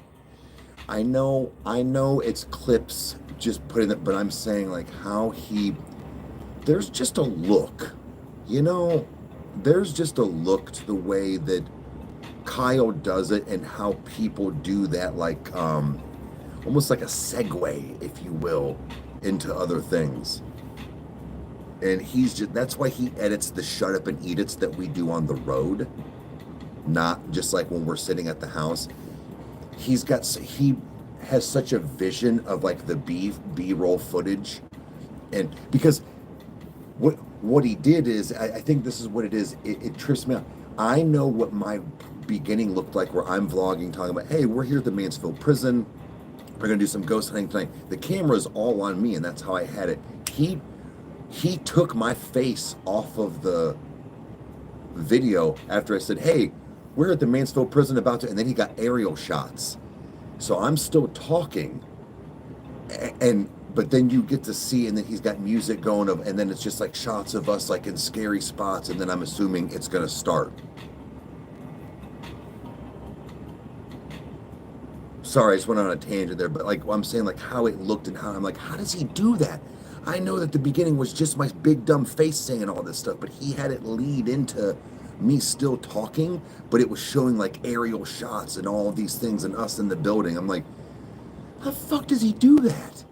I know it's clips, just putting it, but I'm saying like how there's just a look, there's just a look to the way that Kyle does it and how people do that, like almost like a segue, if you will, into other things. And that's why he edits the shut up and eat it's that we do on the road, not just like when we're sitting at the house. He has such a vision of like the B-roll footage. And because what he did is, I think this is what it is, it trips me out. I know what my beginning looked like, where I'm vlogging, talking about, hey, we're here at the Mansfield prison, we're gonna do some ghost hunting tonight. The camera's all on me, and that's how I had it. He took my face off of the video after I said, hey, we're at the Mansfield prison and then he got aerial shots. So I'm still talking, but then you get to see, and then he's got music going, and then it's just like shots of us like in scary spots, and then I'm assuming it's gonna start. Sorry, I just went on a tangent there, but like I'm saying, like how it looked and how I'm like, how does he do that? I know that the beginning was just my big dumb face saying all this stuff, but he had it lead into me still talking, but it was showing like aerial shots and all of these things and us in the building. I'm like, how the fuck does he do that?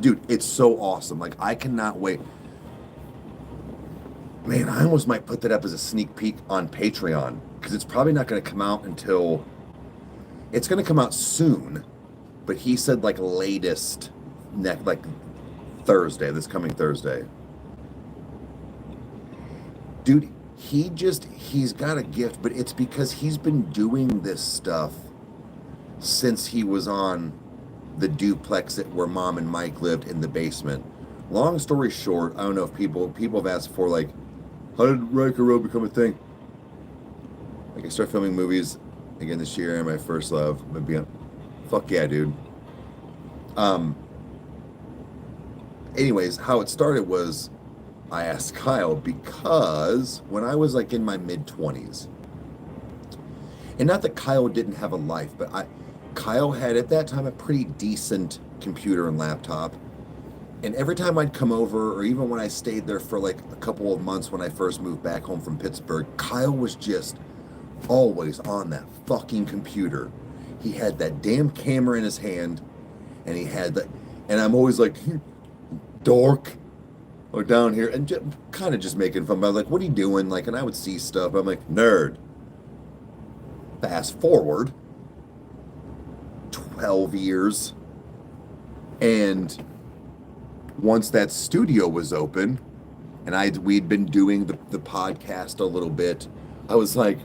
Dude, it's so awesome. Like, I cannot wait. Man, I almost might put that up as a sneak peek on Patreon, because it's probably not going to come out until... It's going to come out soon, but he said like latest like Thursday, this coming Thursday. Dude, he's got a gift, but it's because he's been doing this stuff since he was on the duplex where Mom and Mike lived in the basement. Long story short, I don't know if people have asked for like, how did Rykerroad become a thing? Like, I started filming movies again this year, and my first love. Fuck yeah, dude. Anyways, how it started was I asked Kyle because when I was like in my mid-20s, and not that Kyle didn't have a life, but Kyle had at that time a pretty decent computer and laptop. And every time I'd come over, or even when I stayed there for like a couple of months when I first moved back home from Pittsburgh, Kyle was just always on that fucking computer. He had that damn camera in his hand, and and I'm always like, dork, or down here, and kind of just making fun. I was like, what are you doing? Like, and I would see stuff. I'm like, nerd. Fast forward 12 years, and once that studio was open, and we'd been doing the podcast a little bit, I was like,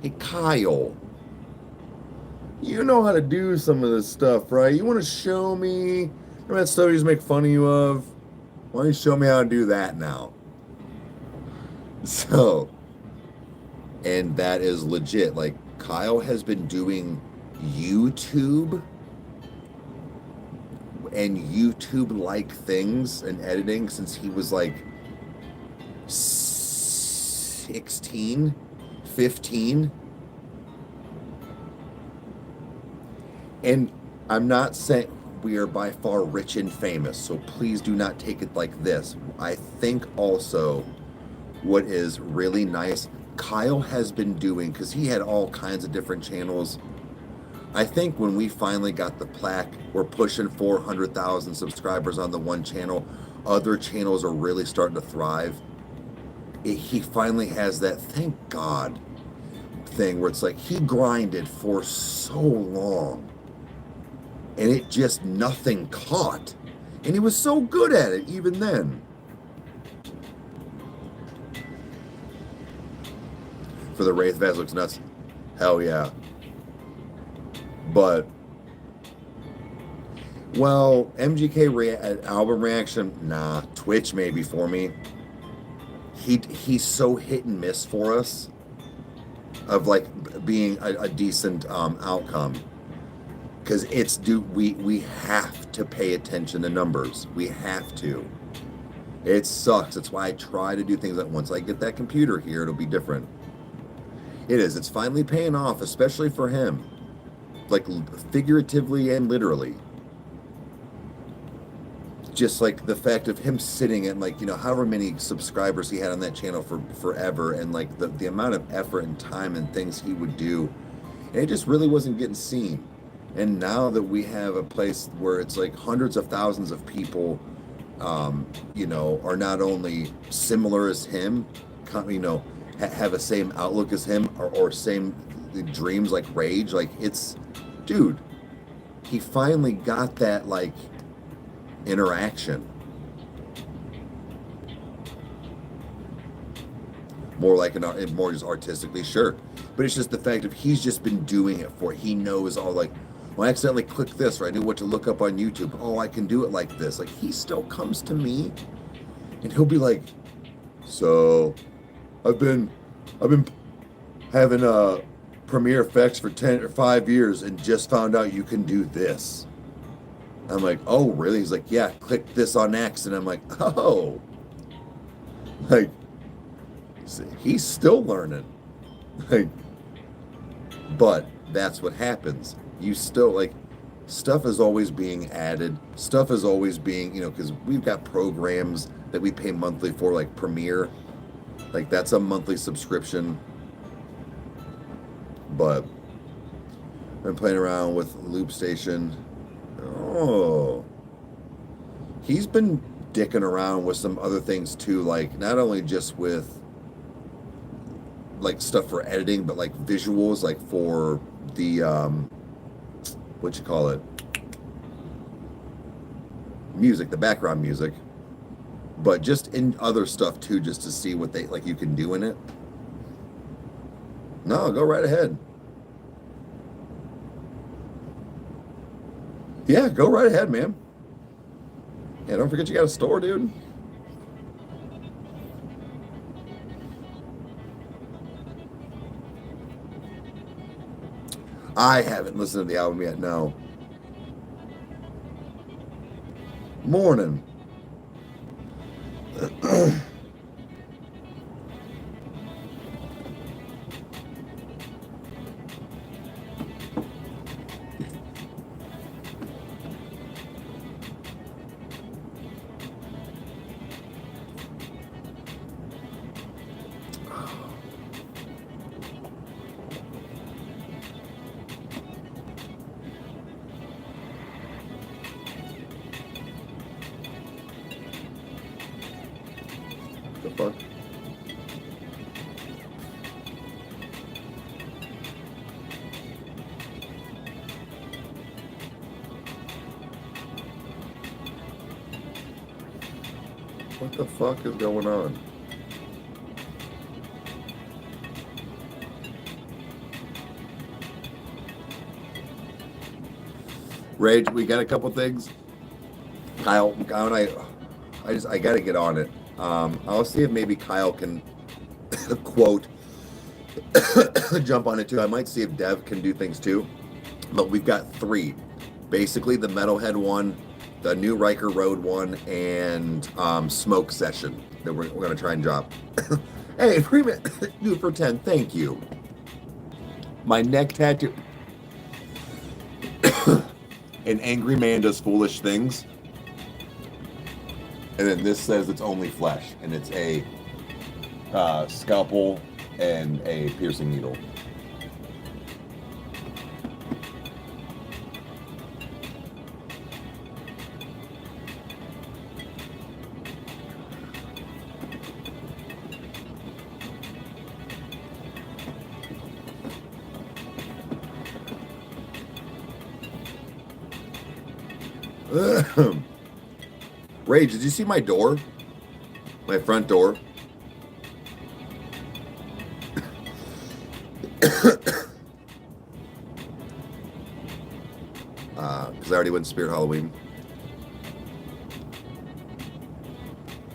hey, Kyle, you know how to do some of this stuff, right? You want to show me? Remember that stuff you used to make fun of you of? Why don't you show me how to do that now? So, and that is legit. Like, Kyle has been doing YouTube and YouTube-like things and editing since he was like 16, 15. And I'm not saying we are by far rich and famous, so please do not take it like this. I think also what is really nice, Kyle has been doing, because he had all kinds of different channels. I think when we finally got the plaque, we're pushing 400,000 subscribers on the one channel. Other channels are really starting to thrive. He finally has that, thank God, thing where it's like he grinded for so long, and it just nothing caught. And he was so good at it even then. For the Wraith Vaz looks nuts. Hell yeah. But Well, album reaction, nah. Twitch maybe for me. He's so hit and miss for us of like being a decent outcome, because we have to pay attention to numbers. We have to. It sucks. That's why I try to do things that once I get that computer here, it'll be different. It is. It's finally paying off, especially for him, like figuratively and literally. Just like the fact of him sitting at like, however many subscribers he had on that channel for forever, and like the amount of effort and time and things he would do, and it just really wasn't getting seen. And now that we have a place where it's like hundreds of thousands of people, are not only similar as him, have the same outlook as him, or same dreams like Rage, like dude, he finally got that like interaction. More just artistically, sure. But it's just the fact of he's just been doing it he knows all like, well, I accidentally clicked this, or I knew what to look up on YouTube. Oh, I can do it like this. Like, he still comes to me and he'll be like, so I've been having Premiere Effects for 10 or 5 years and just found out you can do this. I'm like, oh, really? He's like, yeah, click this on X. And I'm like, oh. Like, he's still learning. Like, but that's what happens. You still, like, stuff is always being added. Stuff is always being, because we've got programs that we pay monthly for, like Premiere. Like, that's a monthly subscription. But I've been playing around with Loop Station. Oh, he's been dicking around with some other things too, like not only just with like stuff for editing, but like visuals, like for the music, the background music, but just in other stuff too, just to see what you can do in it. No, go right ahead. Yeah, go right ahead, man. Yeah, don't forget you got a store, dude. I haven't listened to the album yet, no. Morning. The fuck? What the fuck is going on? Rage, we got a couple things. Kyle and I gotta get on it. I'll see if maybe Kyle can quote jump on it too. I might see if Dev can do things too. But we've got 3. Basically the Metalhead one, the new Rykerroad one, and Smoke Session that we're gonna try and drop. Hey, do for 10, thank you. My neck tattoo. An angry man does foolish things. And then this says it's only flesh, and it's a scalpel and a piercing needle. Rage, did you see my door? My front door? Because because I already went Spirit Halloween.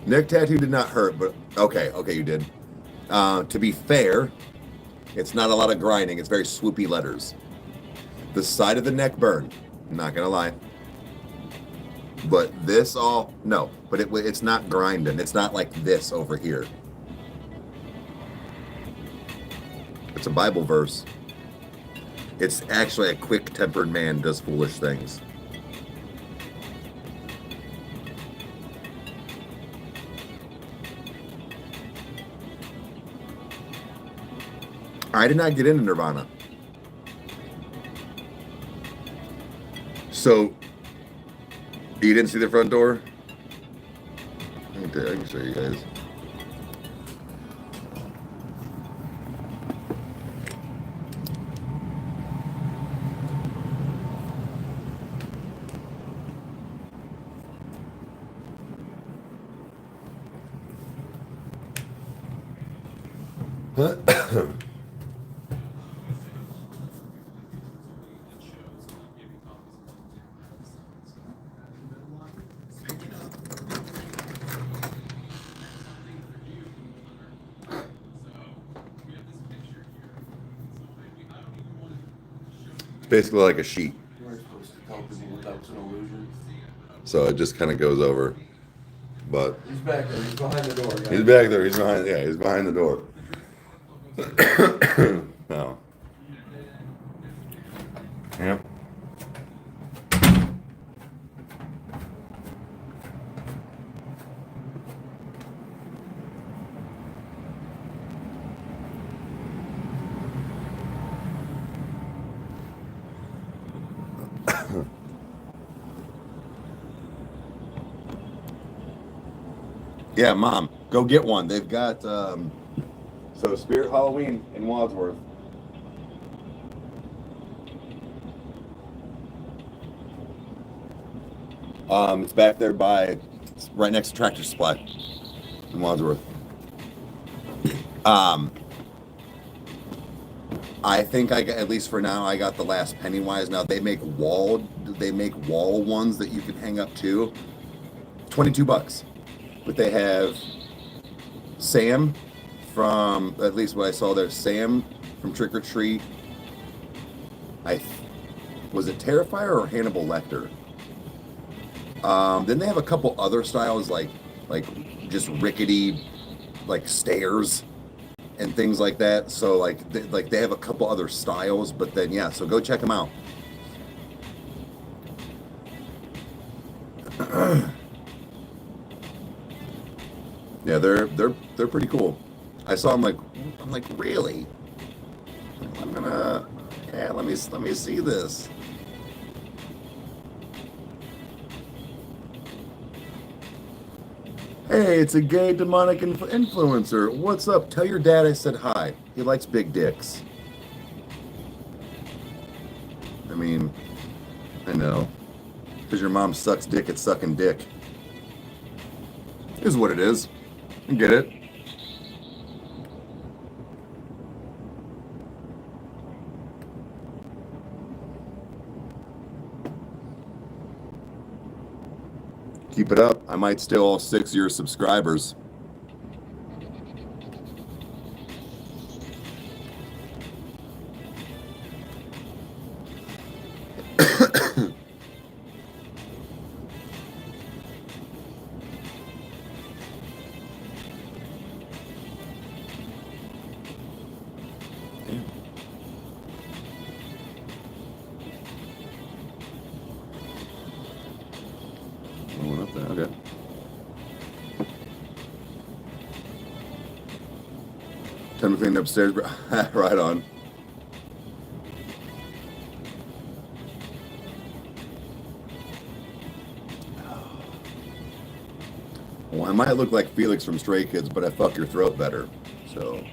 Neck tattoo did not hurt, but okay, you did. To be fair, it's not a lot of grinding. It's very swoopy letters. The side of the neck burned. I'm not gonna lie. But this all, no, but it's not grinding. It's not like this over here. It's a Bible verse. It's actually a quick-tempered man does foolish things. I did not get into Nirvana. So, you didn't see the front door? I can show you guys. It's basically like a sheet. So it just kind of goes over. But he's back there. He's behind the door. Guys. He's back there. He's behind. Yeah, he's behind the door. No. Yep. Yeah, Mom, go get one. They've got so Spirit Halloween in Wadsworth. It's back there it's right next to Tractor Supply in Wadsworth. I think at least for now, I got the last Pennywise. Now they make wall ones that you can hang up too. $22. But they have Sam from, at least what I saw there, Sam from Trick or Treat. Was it Terrifier or Hannibal Lecter? Then they have a couple other styles like just rickety, like stairs and things like that. So they have a couple other styles, but then yeah, so go check them out. Yeah, they're pretty cool. I saw them I'm like, really? Let me see this. Hey, it's a gay demonic influencer. What's up? Tell your dad I said hi. He likes big dicks. I mean, I know. Because your mom sucks dick at sucking dick. Is what it is. I get it. Keep it up. I might steal all 6 of your subscribers. Okay. Time to clean upstairs. Right on. Well, I might look like Felix from Stray Kids, but I fuck your throat better. So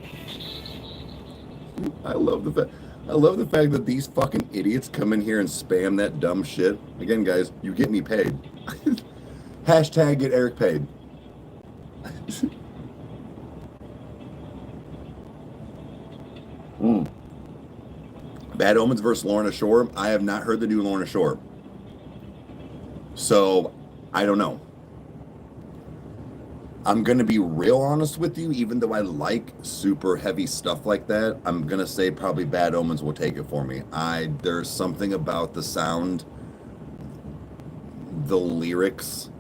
I love the fact that these fucking idiots come in here and spam that dumb shit. Again, guys, you get me paid. Hashtag get Eric paid. Bad Omens versus Lorna Shore. I have not heard the new Lorna Shore. So, I don't know. I'm going to be real honest with you, even though I like super heavy stuff like that. I'm going to say probably Bad Omens will take it for me. There's something about the sound, the lyrics.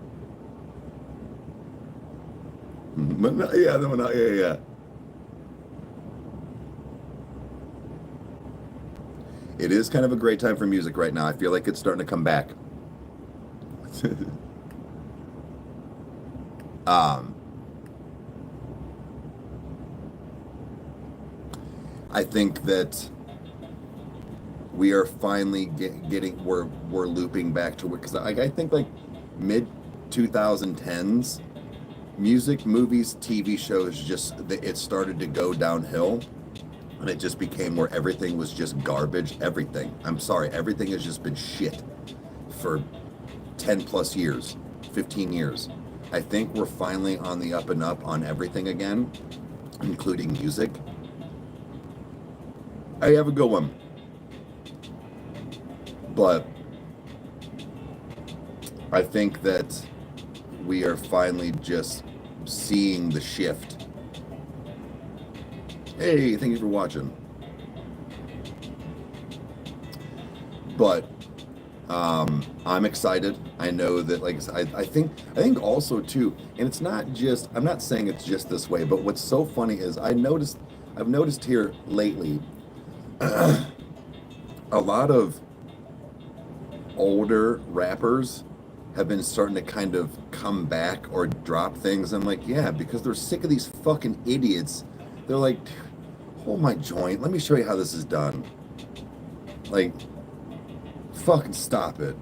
Yeah. It is kind of a great time for music right now. I feel like it's starting to come back. I think that we are finally getting we're looping back to it, because I think like mid 2010s music, movies, TV shows, it started to go downhill, and it just became where everything was just garbage. Everything. I'm sorry, everything has just been shit for 10 plus years, 15 years. I think we're finally on the up and up on everything again, including music. I have a good one. But I think that we are finally just seeing the shift. Hey, thank you for watching. But I'm excited. I know that, like I think also too, and it's not just, I'm not saying it's just this way, but what's so funny is I've noticed here lately a lot of older rappers have been starting to kind of come back or drop things. I'm like, yeah, because they're sick of these fucking idiots. They're like, hold my joint, let me show you how this is done. Like, fucking stop it.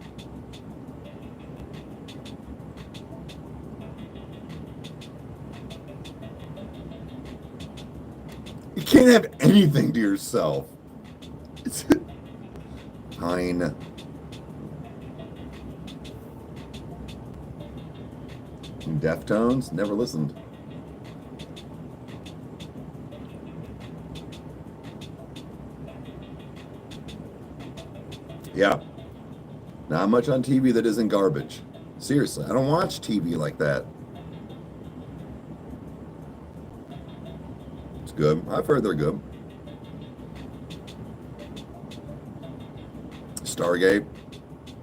You can't have anything to yourself. It's fine. Deftones? Never listened. Yeah. Not much on TV that isn't garbage. Seriously, I don't watch TV like that. It's good. I've heard they're good. Stargate.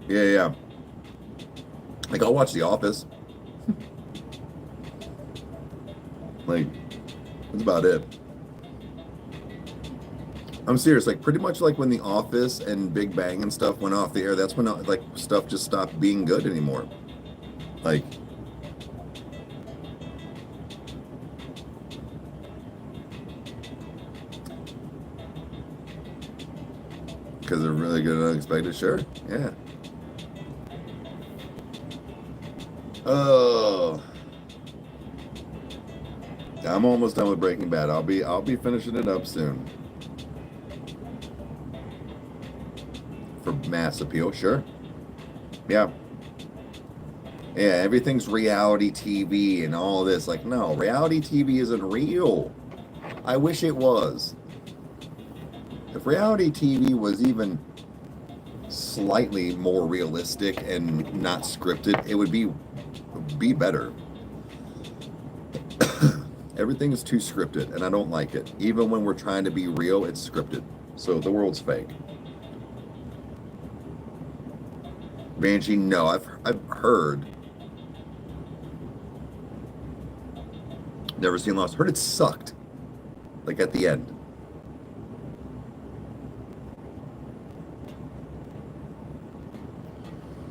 Yeah. Like, I'll watch The Office. Like, that's about it. I'm serious. Like, pretty much like when The Office and Big Bang and stuff went off the air, that's when like stuff just stopped being good anymore. Like, because they're really good and unexpected. Sure, yeah. Oh, I'm almost done with Breaking Bad. I'll be finishing it up soon. For mass appeal, sure. Yeah. Yeah, everything's reality TV and all this. Like, no, reality TV isn't real. I wish it was. If reality TV was even slightly more realistic and not scripted, it would be better. Everything is too scripted, and I don't like it. Even when we're trying to be real, it's scripted. So the world's fake. Banshee, no, I've heard. Never seen Lost. Heard it sucked. Like at the end.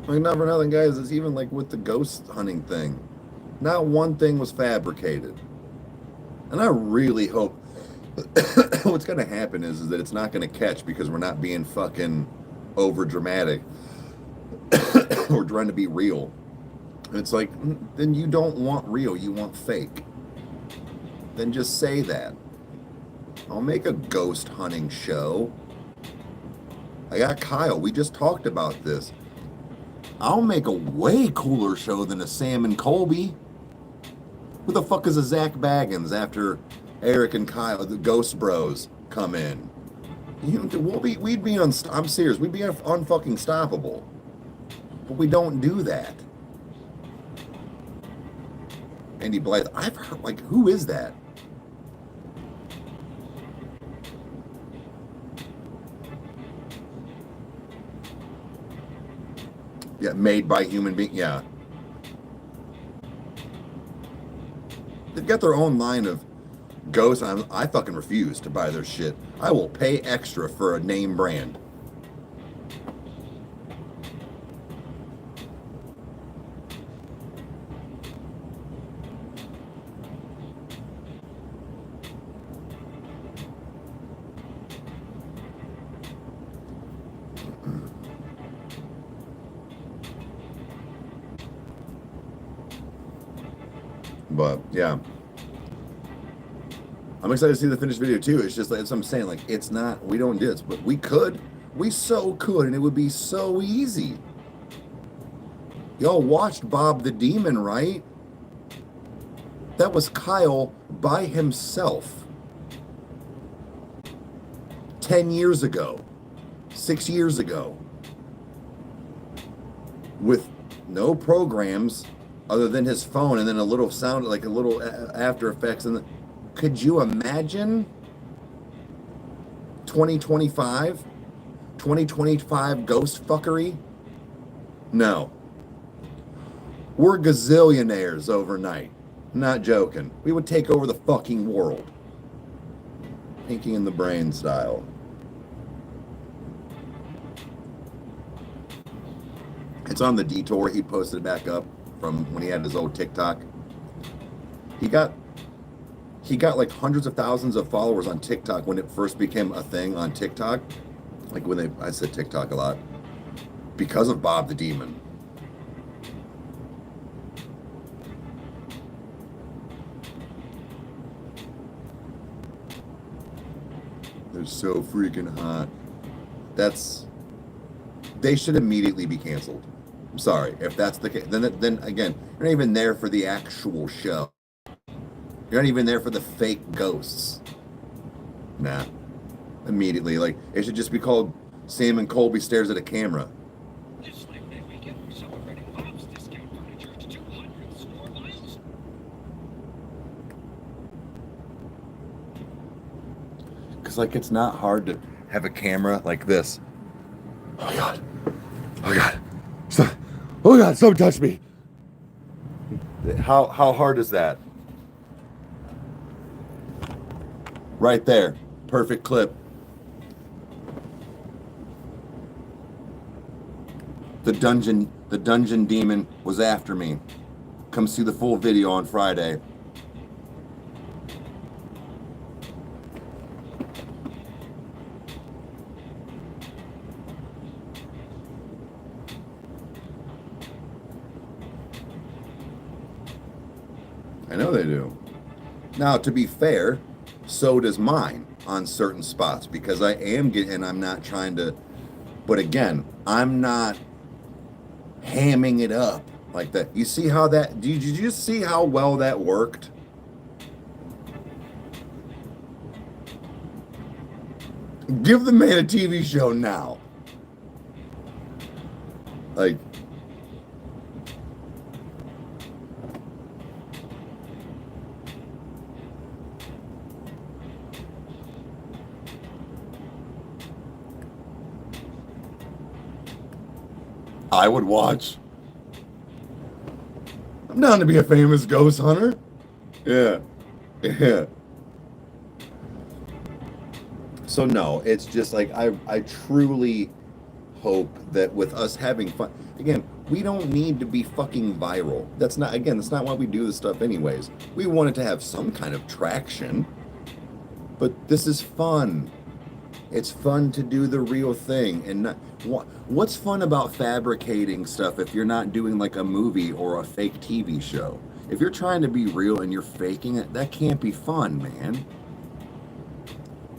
Like, not for nothing, guys. It's even like with the ghost hunting thing. Not one thing was fabricated. And I really hope what's going to happen is that it's not going to catch, because we're not being fucking over dramatic. We're trying to be real. It's like, then you don't want real, you want fake. Then just say that. I'll make a ghost hunting show. I got Kyle. We just talked about this. I'll make a way cooler show than a Sam and Colby. Who the fuck is a Zach Baggins after Eric and Kyle, the Ghost Bros, come in? We'd be on. I'm serious. We'd be unfucking stoppable. But we don't do that. Andy Blythe, I've heard, like, who is that? Yeah, made by human being. Yeah. They've got their own line of ghosts. I fucking refuse to buy their shit. I will pay extra for a name brand. But yeah, I'm excited to see the finished video too. It's just like, that's what I'm saying. Like, it's not, we don't do this, but we could. We so could, and it would be so easy. Y'all watched Bob the Demon, right? That was Kyle by himself 10 years ago, 6 years ago, with no programs other than his phone and then a little sound, like a little After Effects. And could you imagine 2025 ghost fuckery? No. We're gazillionaires overnight. Not joking. We would take over the fucking world. Pinky in the brain style. It's on the Detour. He posted it back up from when he had his old TikTok. He got like hundreds of thousands of followers on TikTok when it first became a thing on TikTok. Like when I said TikTok a lot. Because of Bob the Demon. They're so freaking hot. They should immediately be canceled. I'm sorry. If that's the case, then again, you're not even there for the actual show. You're not even there for the fake ghosts. Nah. Immediately. Like, it should just be called Sam and Colby Stares at a Camera. This Labor Day weekend, we're celebrating Bob's Discount Furniture's 200th store milestone. Because, like, it's not hard to have a camera like this. Oh, God. Oh, God. Stop. Oh, God, someone touch me. How hard is that? Right there. Perfect clip. The dungeon demon was after me. Come see the full video on Friday. I know they do. Now, to be fair, so does mine on certain spots because I am getting, and I'm not trying to, but again, I'm not hamming it up like that. You see how that, did you see how well that worked? Give the man a TV show now. Like, I would watch. I'm down to be a famous ghost hunter. Yeah. Yeah. So no, it's just like I truly hope that with us having fun, again, we don't need to be fucking viral. That's not why we do this stuff anyways. We want it to have some kind of traction. But this is fun. It's fun to do the real thing and not what's fun about fabricating stuff if you're not doing like a movie or a fake TV show? If you're trying to be real and you're faking it, that can't be fun, man.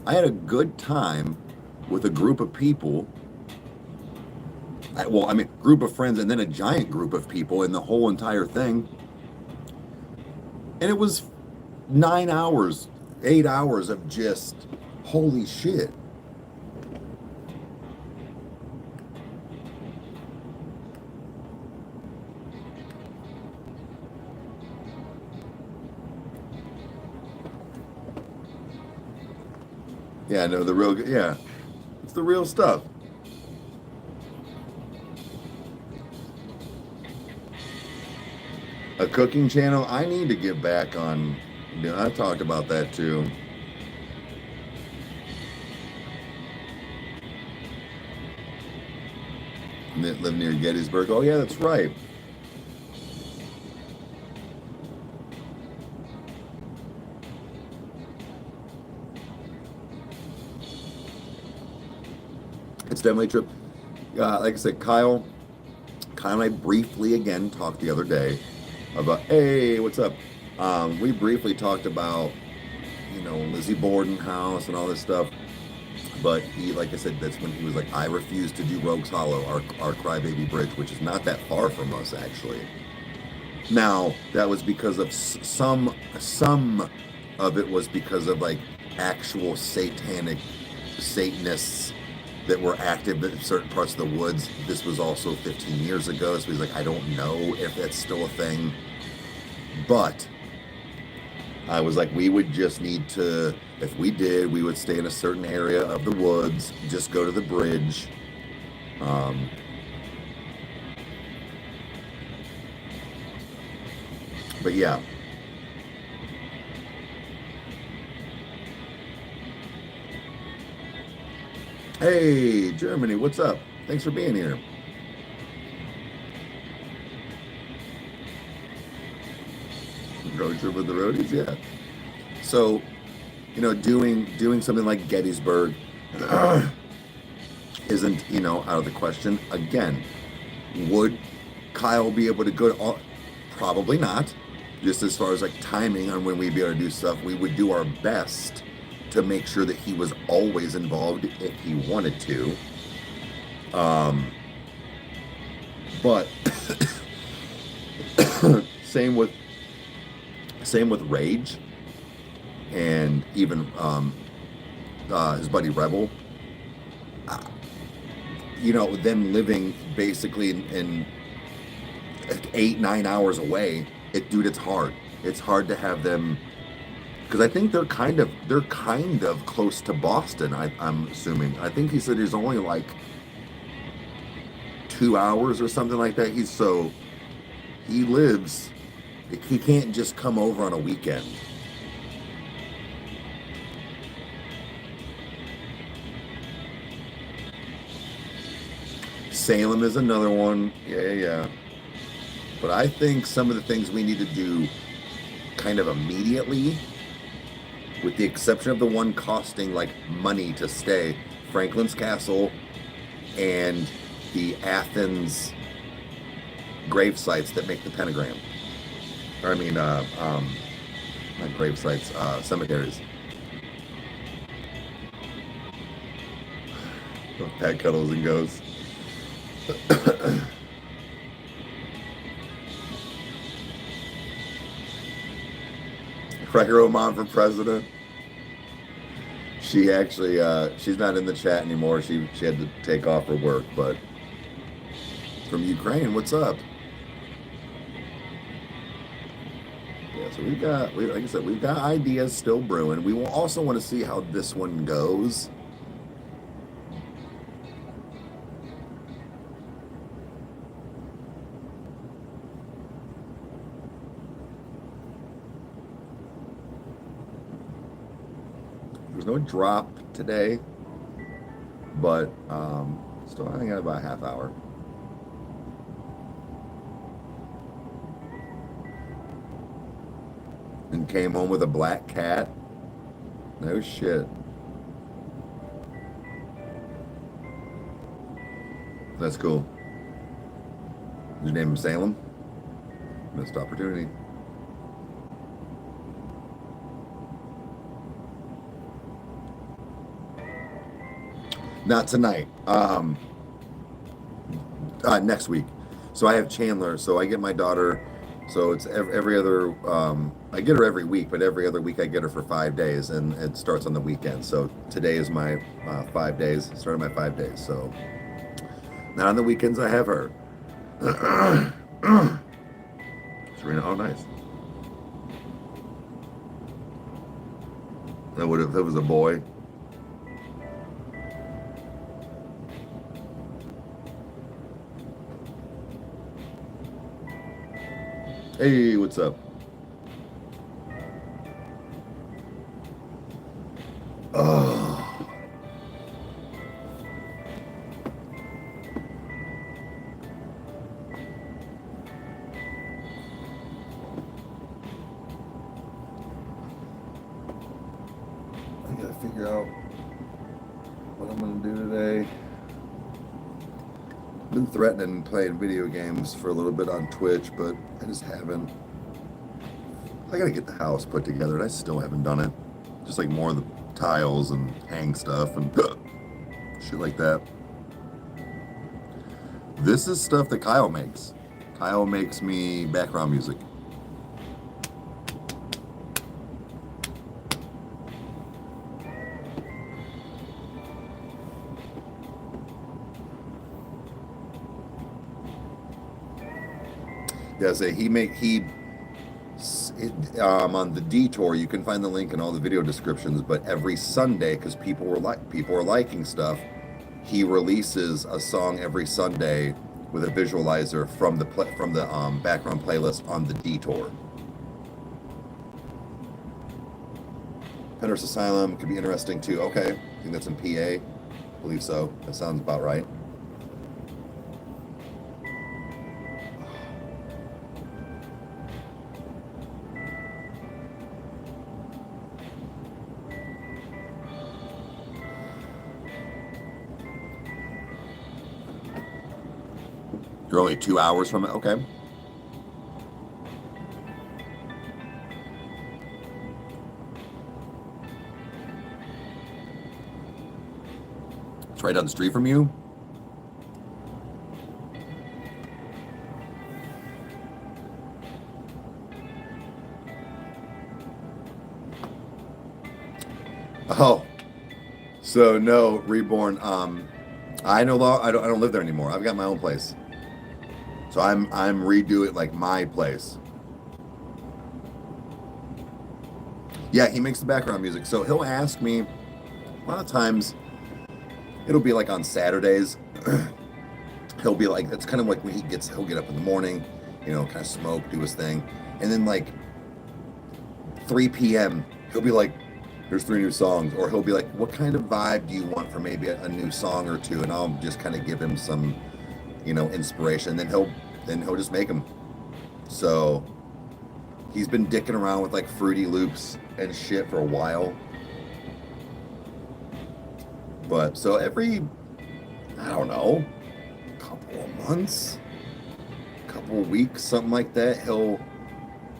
I had a good time with a group of people. Group of friends and then a giant group of people in the whole entire thing. And it was 9 hours, 8 hours of just holy shit. Yeah, no, the real, yeah, it's the real stuff. A cooking channel. I need to get back on. You know, I've talked about that too. Live near Gettysburg. Oh yeah, that's right. It's definitely a trip. Like I said, Kyle and I briefly again talked the other day about, hey, what's up? We briefly talked about, you know, Lizzie Borden house and all this stuff. But he, like I said, that's when he was like, I refuse to do Rogues Hollow, our Crybaby Bridge, which is not that far from us actually. Now that was because of some of it was because of like actual satanic Satanists that were active in certain parts of the woods. This was also 15 years ago, so he's like, I don't know if that's still a thing. But I was like, we would just need to, if we did, we would stay in a certain area of the woods, just go to the bridge. But yeah. Hey, Germany, what's up? Thanks for being here. Road trip with the roadies, yeah. So, you know, doing something like Gettysburg isn't, you know, out of the question. Again, would Kyle be able to go? Probably not. Just as far as like timing on when we'd be able to do stuff, we would do our best to make sure that he was always involved if he wanted to. But same with Rage, and even his buddy Rebel. You know, them living basically in 8-9 hours away. Dude, it's hard. It's hard to have them, because I think they're kind of close to Boston. I'm assuming. I think he said he's only like 2 hours or something like that. He lives. He can't just come over on a weekend. Salem is another one. Yeah. But I think some of the things we need to do kind of immediately, with the exception of the one costing like money to stay, Franklin's Castle and the Athens grave sites that make the pentagram. Or I mean, not grave sites, cemeteries. Pat cuddles and goes. Rykerroad mom for president. She actually, she's not in the chat anymore. She had to take off her work, but from Ukraine, what's up? Yeah, so like I said, we've got ideas still brewing. We will also want to see how this one goes. There's no drop today, but still I think about a half hour. And came home with a black cat. No shit. That's cool. Did you name him Salem? Missed opportunity. Not tonight. Next week. So I have Chandler. So I get my daughter. So it's every other. I get her every week, but every other week I get her for 5 days, and it starts on the weekend. So today is my 5 days. Started my 5 days. So now on the weekends I have her. Serena, oh nice. That would have. If it was a boy. Hey, what's up? Oh, I gotta figure out what I'm gonna do today. I've been threatening playing video games for a little bit on Twitch, but I just haven't. I gotta get the house put together, and I still haven't done it. Just like more of the tiles and hang stuff and shit like that. This is stuff that Kyle makes. Kyle makes me background music. Yeah, say on the detour. You can find the link in all the video descriptions. But every Sunday, because people are liking stuff, he releases a song every Sunday with a visualizer from the background playlist on the detour. Penner's Asylum could be interesting too. Okay, I think that's in PA. I believe so. That sounds about right. You're only 2 hours from it? Okay. It's right down the street from you? Oh. So no, Reborn, I don't live there anymore. I've got my own place. So I'm redoing like my place. Yeah, he makes the background music. So he'll ask me, a lot of times it'll be like on Saturdays. He'll be like, it's kind of like when he'll get up in the morning, kind of smoke, do his thing. And then like 3 p.m., he'll be like, there's 3 new songs. Or he'll be like, what kind of vibe do you want for maybe a new song or two? And I'll just kind of give him some, inspiration. Then he'll just make them. So he's been dicking around with like Fruity Loops and shit for a while. But so every, I don't know, couple of months, couple of weeks, something like that, he'll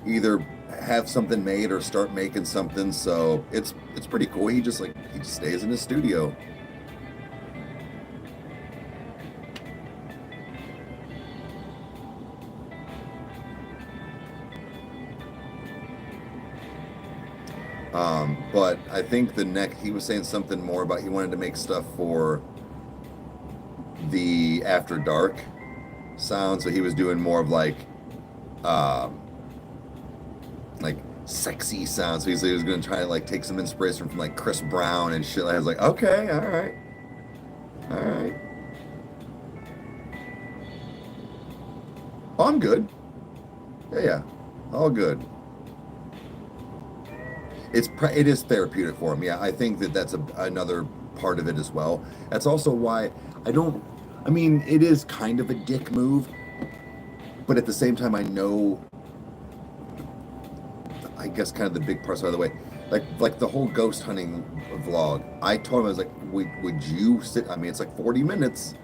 either have something made or start making something. So it's pretty cool. He just stays in his studio. But I think he was saying something more about he wanted to make stuff for the After Dark sound. So he was doing more of like sexy sounds. So he was going to try to like take some inspiration from like Chris Brown and shit. I was like, okay, all right. Oh, I'm good. Yeah, all good. It is therapeutic for him. Yeah, I think that's another part of it as well. That's also why it is kind of a dick move, but at the same time, I know, I guess kind of the big parts are the way, like the whole ghost hunting vlog. I told him, I was like, would you sit, it's like 40 minutes.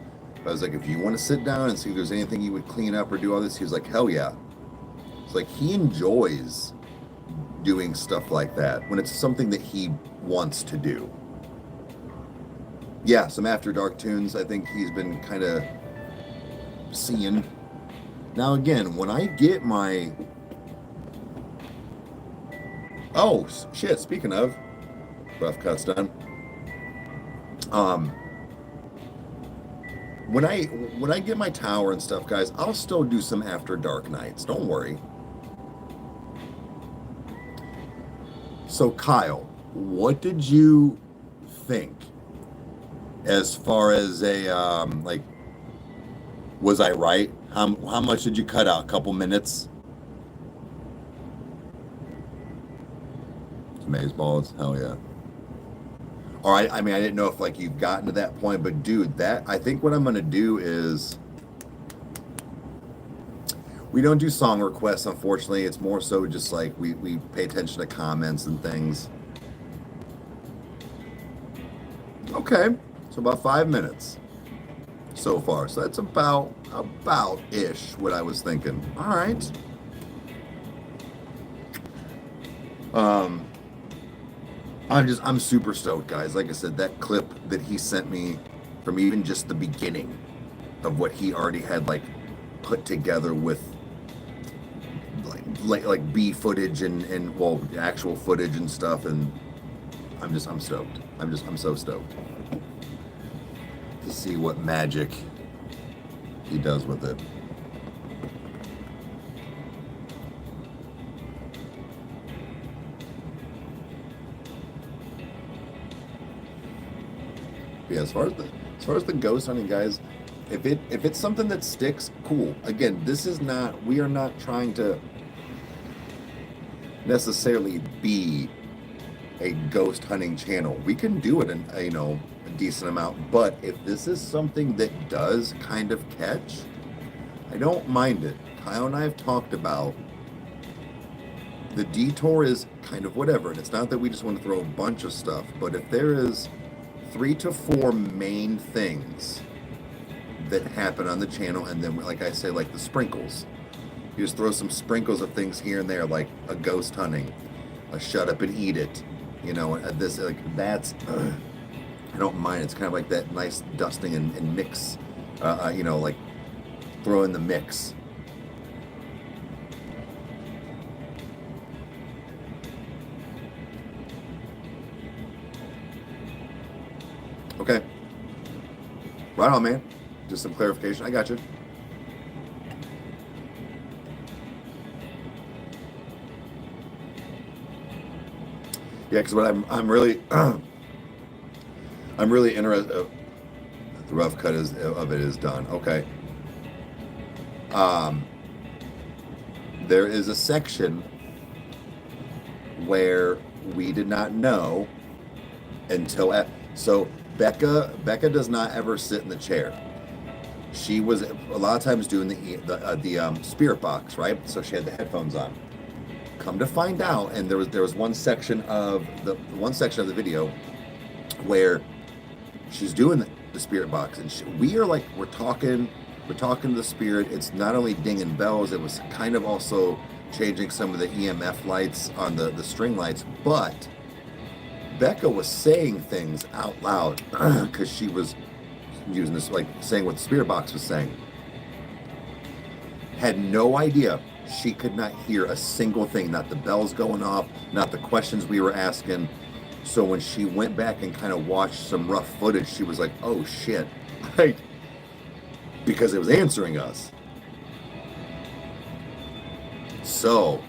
I was like, if you want to sit down and see if there's anything you would clean up or do all this, he was like, hell yeah. It's like, he enjoys doing stuff like that when it's something that he wants to do. Yeah, some After Dark tunes I think he's been kind of seeing. Now again, when I get my... Oh, shit, speaking of, rough cuts done. When I get my tower and stuff, guys, I'll still do some After Dark nights. Don't worry. So Kyle, what did you think as far as was I right? How much did you cut out? A couple minutes? amazeballs. Hell yeah. All right. I mean, I didn't know if like you've gotten to that point, but dude, that I think what I'm gonna do is we don't do song requests, unfortunately. It's more so just like we pay attention to comments and things. Okay, so about 5 minutes so far. So that's about-ish what I was thinking. All right. I'm super stoked, guys. Like I said, that clip that he sent me from even just the beginning of what he already had like put together with like B footage and well, actual footage and stuff, and I'm stoked. I'm so stoked to see what magic he does with it. Yeah, as far as the ghost hunting, guys, if it's something that sticks, cool. Again, we are not trying to necessarily be a ghost hunting channel. We can do it in a decent amount, but if this is something that does kind of catch, I don't mind it. Kyle and I have talked about the detour is kind of whatever, and it's not that we just want to throw a bunch of stuff, but if there is 3 to 4 main things that happen on the channel, and then like I say, like the sprinkles, you just throw some sprinkles of things here and there, like a ghost hunting, a shut up and eat it, this, like that's I don't mind. It's kind of like that nice dusting and mix, like throw in the mix. Okay. Right on, man. Just some clarification. I got you. Yeah, because what I'm really I'm really interested. The rough cut of it is done. Okay. There is a section where we did not know until so Becca does not ever sit in the chair. She was a lot of times doing the spirit box, right? So she had the headphones on. Come to find out, and there was one section of the video where she's doing the spirit box, and we're talking to the spirit. It's not only dinging bells, it was kind of also changing some of the EMF lights on the string lights, but Becca was saying things out loud because she was using this, like saying what the spirit box was saying. Had no idea. She could not hear a single thing, not the bells going off, not the questions we were asking. So when she went back and kind of watched some rough footage, she was like, oh shit, like, because it was answering us. So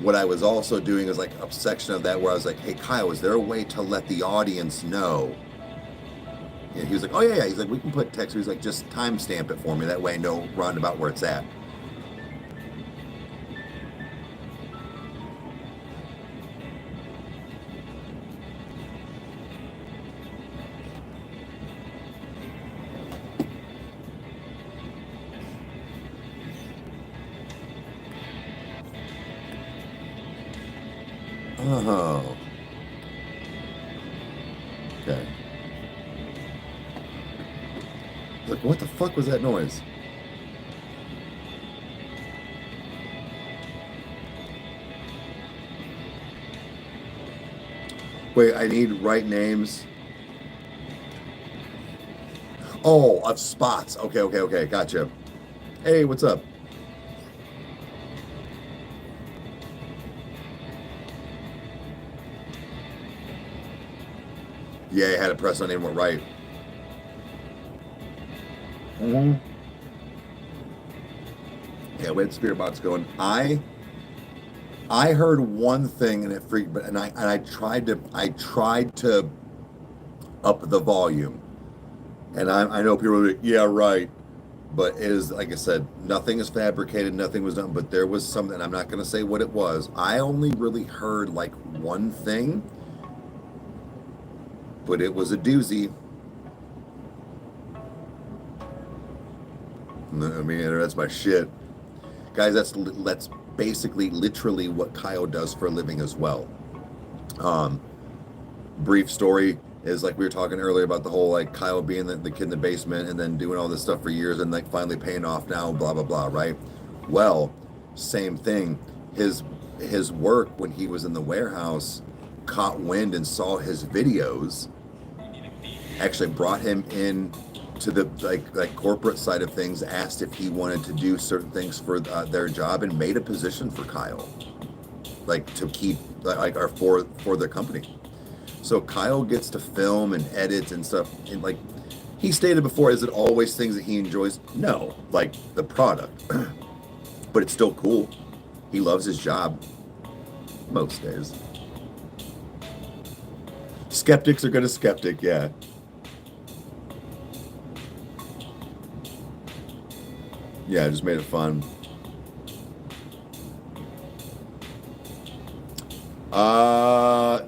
what I was also doing is like a section of that where I was like, hey Kyle, is there a way to let the audience know? And he was like, oh yeah. He's like, we can put text. He's like, just timestamp it for me. That way I know roundabout where it's at. Oh. Okay. Look, what the fuck was that noise? Wait, I need right names. Oh, of spots. Okay. Gotcha. Hey, what's up? Yeah, I had to press on it and went right. Mm-hmm. Yeah, we had the spirit box going. I heard one thing and it freaked me, and I tried to up the volume. And I know people are like, yeah, right. But it is, like I said, nothing is fabricated, nothing was done, but there was something, I'm not going to say what it was. I only really heard like one thing, but it was a doozy. I mean, that's my shit. Guys, that's basically literally what Kyle does for a living as well. Brief story is like we were talking earlier about the whole like Kyle being the kid in the basement and then doing all this stuff for years and like finally paying off now, blah blah blah, right? Well, same thing. His work when he was in the warehouse caught wind and saw his videos, actually brought him in to the like corporate side of things, asked if he wanted to do certain things for their job, and made a position for Kyle, like to keep like or for the company. So Kyle gets to film and edit and stuff, and like he stated before, is it always things that he enjoys? No, like the product, but it's still cool. He loves his job most days. Skeptics are gonna skeptic, yeah. Yeah, I just made it fun.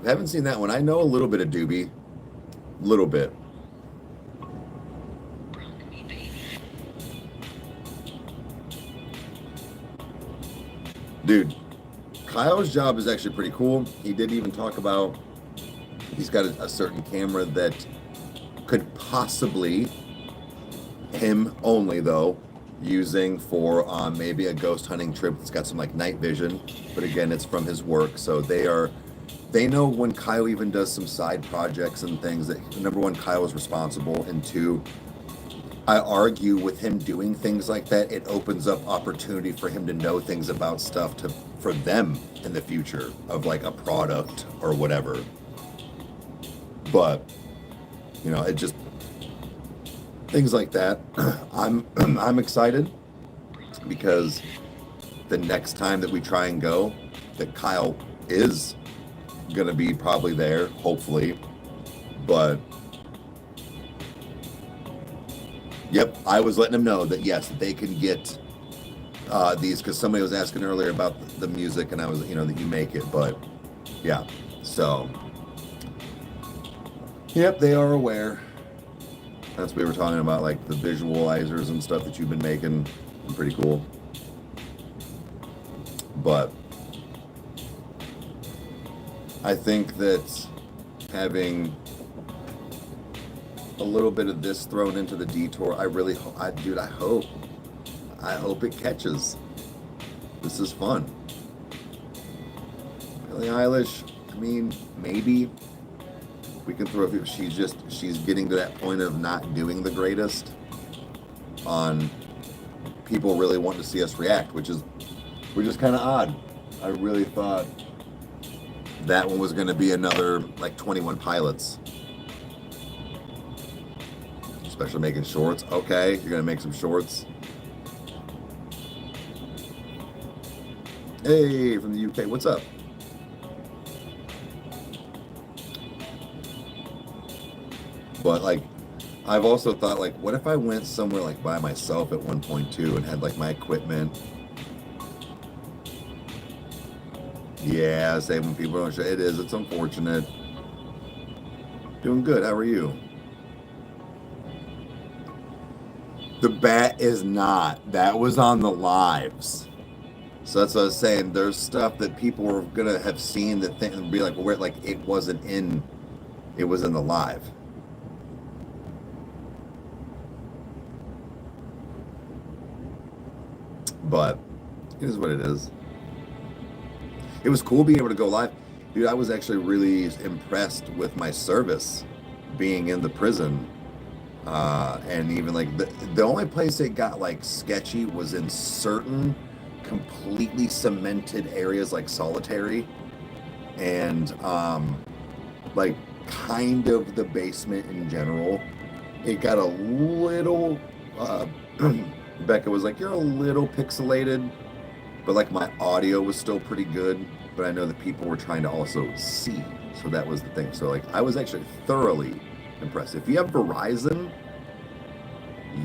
Haven't seen that one. I know a little bit of Doobie. Little bit. Dude, Kyle's job is actually pretty cool. He did even talk about he's got a certain camera that could possibly, him only though, using for maybe a ghost hunting trip. It's got some like night vision, but again, it's from his work, so they know when Kyle even does some side projects and things that, number one, Kyle is responsible, and two, I argue with him doing things like that, it opens up opportunity for him to know things about stuff for them in the future of like a product or whatever. But you know, it just things like that. I'm excited because the next time that we try and go, that Kyle is gonna be probably there, hopefully. But yep, I was letting them know that yes, they can get these, because somebody was asking earlier about the music, and I was, you know, that you make it, but yeah, so yep, they are aware. That's what we were talking about, like the visualizers and stuff that you've been making. Pretty cool. But I think that having a little bit of this thrown into the detour, dude, I hope it catches. This is fun. Billie Eilish, I mean, maybe we can throw a few. She's getting to that point of not doing the greatest on people really wanting to see us react, which is kind of odd. I really thought that one was going to be another like 21 Pilots, especially making shorts. Okay, you're going to make some shorts. Hey, from the UK, what's up? But like, I've also thought, like, what if I went somewhere like by myself at one point too and had like my equipment? Yeah, say when people don't show, it's unfortunate. Doing good, how are you? The bat is not. That was on the lives. So that's what I was saying. There's stuff that people were gonna have seen that and be like, well, where, like, it was in the live. But it is what it is. It was cool being able to go live. Dude, I was actually really impressed with my service being in the prison. And even like the only place it got like sketchy was in certain completely cemented areas like solitary and like kind of the basement in general. It got a little Becca was like, you're a little pixelated, but like my audio was still pretty good, but I know that people were trying to also see, so that was the thing. So like I was actually thoroughly impressed. If you have Verizon,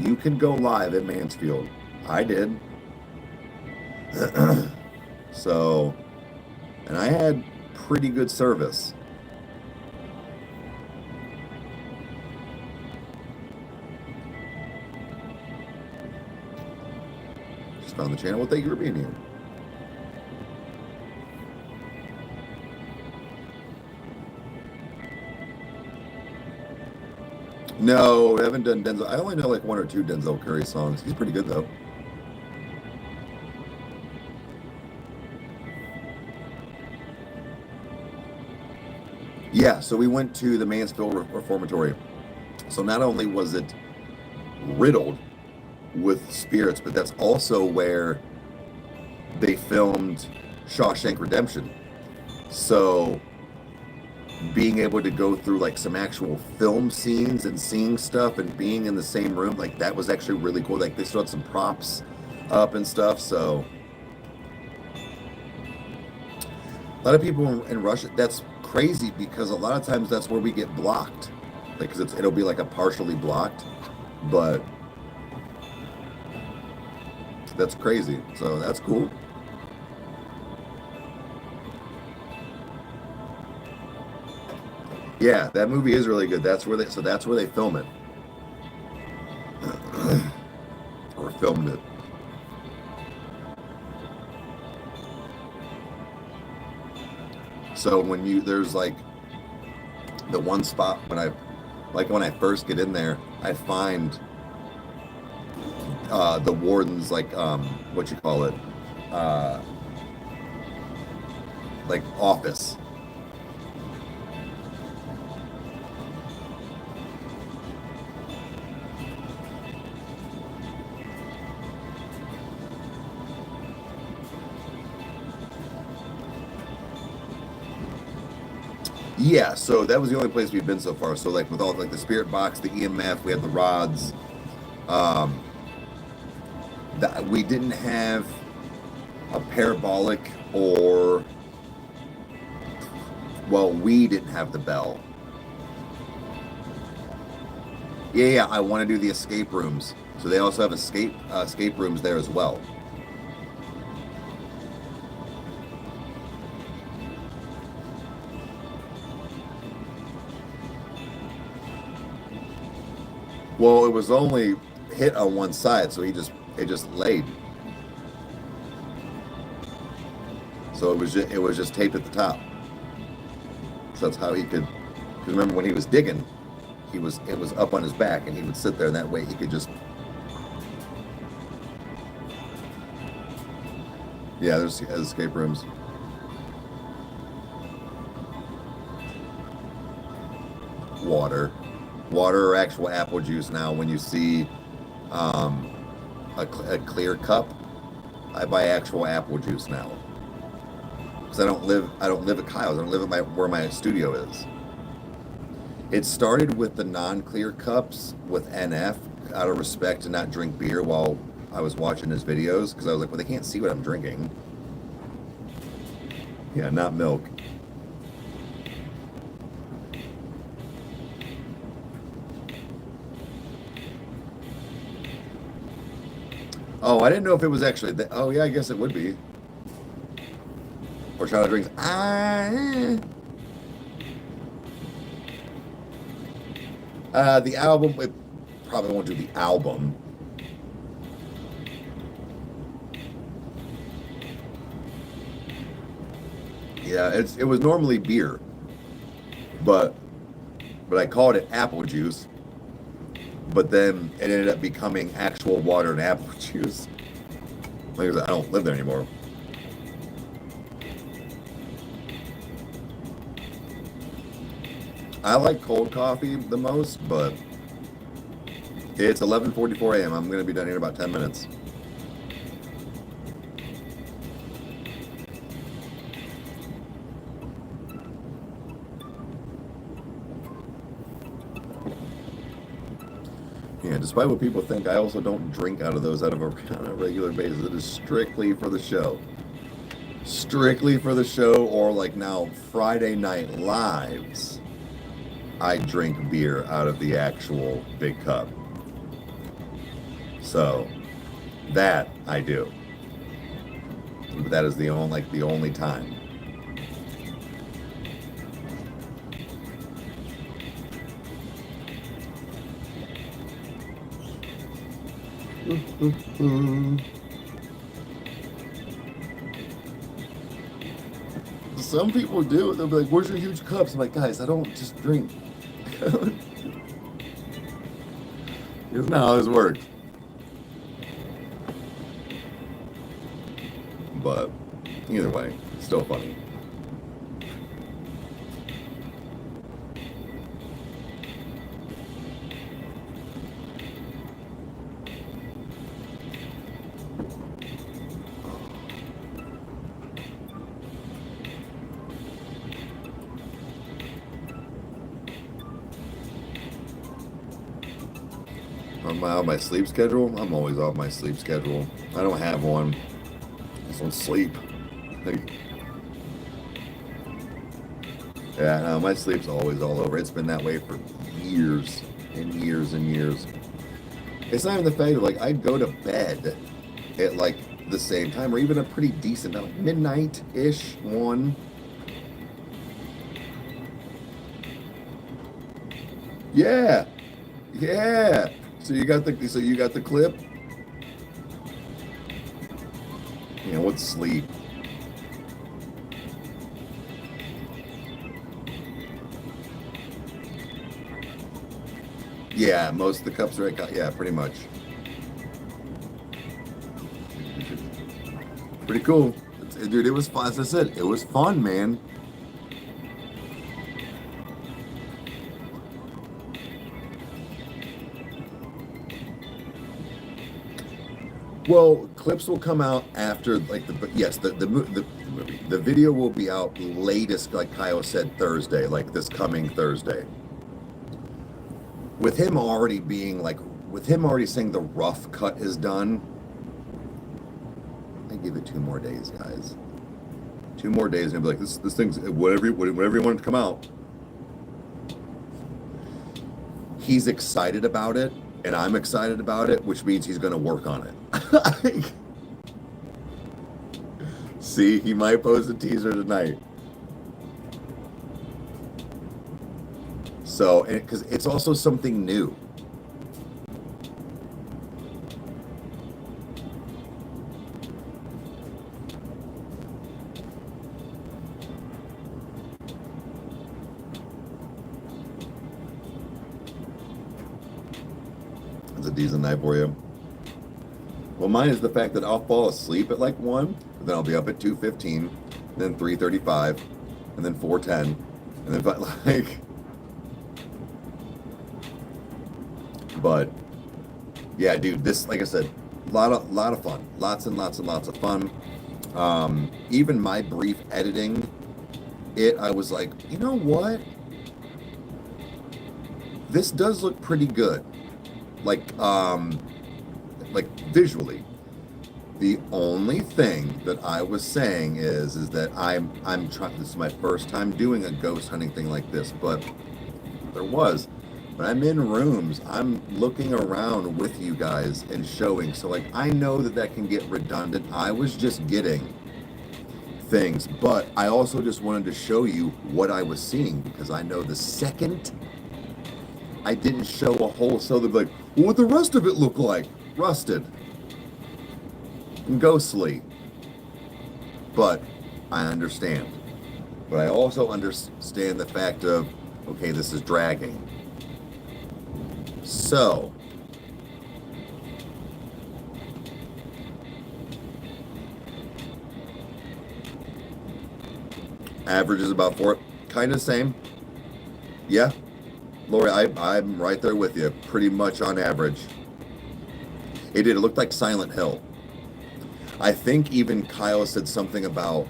you can go live at Mansfield. I did. So, and I had pretty good service. Just found the channel. Well, thank you for being here. No, I haven't done Denzel. I only know like 1 or 2 Denzel Curry songs. He's pretty good though. Yeah, so we went to the Mansfield Reformatory. So not only was it riddled with spirits, but that's also where they filmed Shawshank Redemption. So being able to go through like some actual film scenes and seeing stuff and being in the same room, like that was actually really cool. Like they still had some props up and stuff. So a lot of people in Russia, that's crazy because a lot of times that's where we get blocked. Like, cause it'll be like a partially blocked, but that's crazy. So that's cool. Yeah, that movie is really good. That's where they film it. Or filmed it. So when there's like the one spot when I first get in there, I find the warden's like what you call it, like office. Yeah, so that was the only place we've been so far. So like with all like the spirit box, the EMF, we had the rods. We didn't have a parabolic or, well, we didn't have the bell. Yeah, I want to do the escape rooms. So they also have escape rooms there as well. Well, it was only hit on one side, so it just laid. So it was just taped at the top. So that's how he could. Because remember when he was digging, it was up on his back, and he would sit there, and that way he could just. Yeah, there's escape rooms. Water or actual apple juice now. When you see a clear cup, I buy actual apple juice now. Because I don't live at Kyle's. I don't live at where my studio is. It started with the non-clear cups with NF out of respect to not drink beer while I was watching his videos, because I was like, well, they can't see what I'm drinking. Yeah, not milk. Oh, I didn't know if it was actually. Oh, yeah, I guess it would be. Or shot of drinks. The album. It probably won't do the album. Yeah, it was normally beer, but I called it apple juice. But then it ended up becoming actual water and apple juice. Like I said, I don't live there anymore. I like cold coffee the most, but it's 11:44 a.m. I'm going to be done here in about 10 minutes. Yeah, despite what people think, I also don't drink out of those on a regular basis. It is strictly for the show. Strictly for the show, or like now Friday night lives, I drink beer out of the actual big cup. So that I do. But that is the only time. Some people do. They'll be like, "Where's your huge cups?" I'm like, "Guys, I don't just drink." It's not how this works. But either way, still funny. Am I on my sleep schedule? I'm always off my sleep schedule. I don't have one. I just don't sleep. Yeah, no, my sleep's always all over. It's been that way for years and years and years. It's not even the fact that, like, I'd go to bed at, like, the same time, or even a pretty decent, like, midnight-ish, 1. Yeah. Yeah. So you got the clip? You know, what's sleep? Yeah, most of the cups are yeah, pretty much. Pretty cool. Dude, it was fun. As I said, it was fun, man. Well, clips will come out after, like, the movie. The video will be out latest, like Kyle said, Thursday, like this coming Thursday. With him already saying the rough cut is done, I give it 2 more days, guys. 2 more days, and he'll be like, this thing's whatever you want it to come out. He's excited about it, and I'm excited about it, which means he's going to work on it. See, he might post a teaser tonight. So, because it's also something new. It's a decent night for you. Well, mine is the fact that I'll fall asleep at like 1, but then I'll be up at 2:15, then 3:35, and then 4:10, and then like. But yeah, dude, this, like I said, lot of fun, lots and lots of fun. Even my brief editing, I was like, you know what? This does look pretty good. Like visually. The only thing that I was saying is that I'm trying. This is my first time doing a ghost hunting thing like this, but when I'm in rooms, I'm looking around with you guys and showing. So, like, I know that can get redundant. I was just getting things, but I also just wanted to show you what I was seeing, because I know the second I didn't show a whole, so they'd be like, well, what the rest of it look like? Rusted and ghostly. But I understand. But I also understand the fact of, okay, this is dragging. So, average is about 4, kind of same. Yeah, Lori, I'm right there with you, pretty much on average. It looked like Silent Hill. I think even Kyle said something about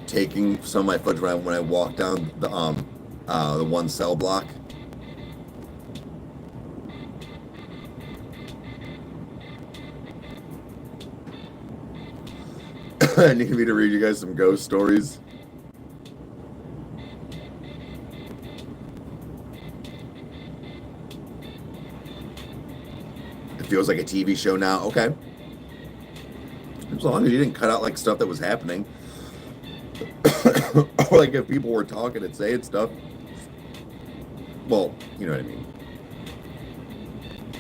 taking some of my footage when I walked down the 1 cell block. I need me to read you guys some ghost stories. feels like a TV show now. Okay. As long as you didn't cut out like stuff that was happening. Or like if people were talking and saying stuff. Well, you know what I mean.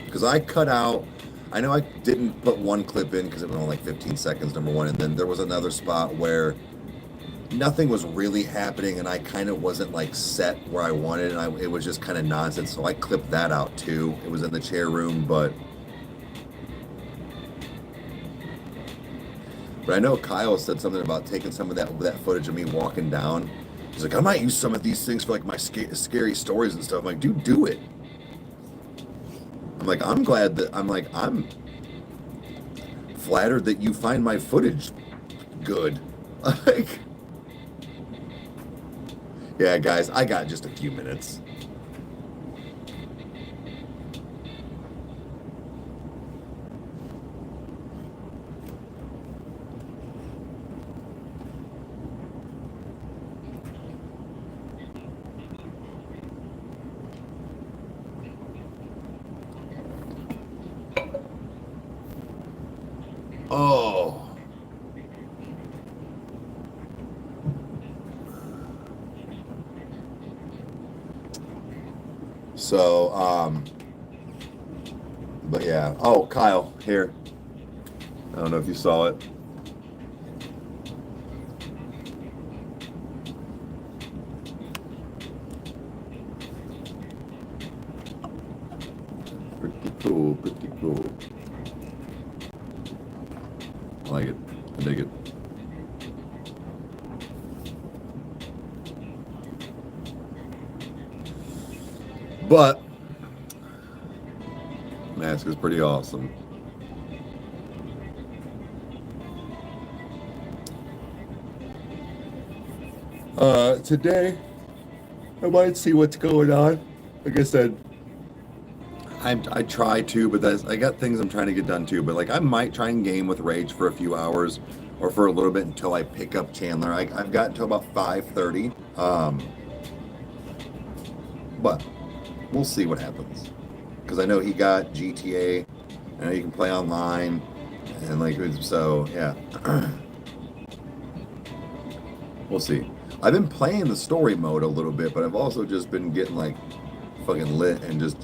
Because I cut out, I know I didn't put one clip in because it was only like 15 seconds, number one. And then there was another spot where nothing was really happening and I kind of wasn't like set where I wanted. And it was just kind of nonsense. So I clipped that out too. It was in the chair room, but I know Kyle said something about taking some of that footage of me walking down. He's like, I might use some of these things for like my scary stories and stuff. I'm like, dude, do it. I'm like, I'm glad that I'm flattered that you find my footage good. Like, yeah, guys, I got just a few minutes. Oh. So, but yeah. Oh, Kyle, here. I don't know if you saw it. Pretty cool, pretty cool. I like it. I dig it. But mask is pretty awesome. Today I might see what's going on. Like I said, I try to, but I got things I'm trying to get done too. But like I might try and game with Rage for a few hours or for a little bit until I pick up Chandler. I've got until about 5:30. But we'll see what happens. Because I know he got GTA. I know you can play online. And like, so yeah. We'll see. I've been playing the story mode a little bit, but I've also just been getting like fucking lit and just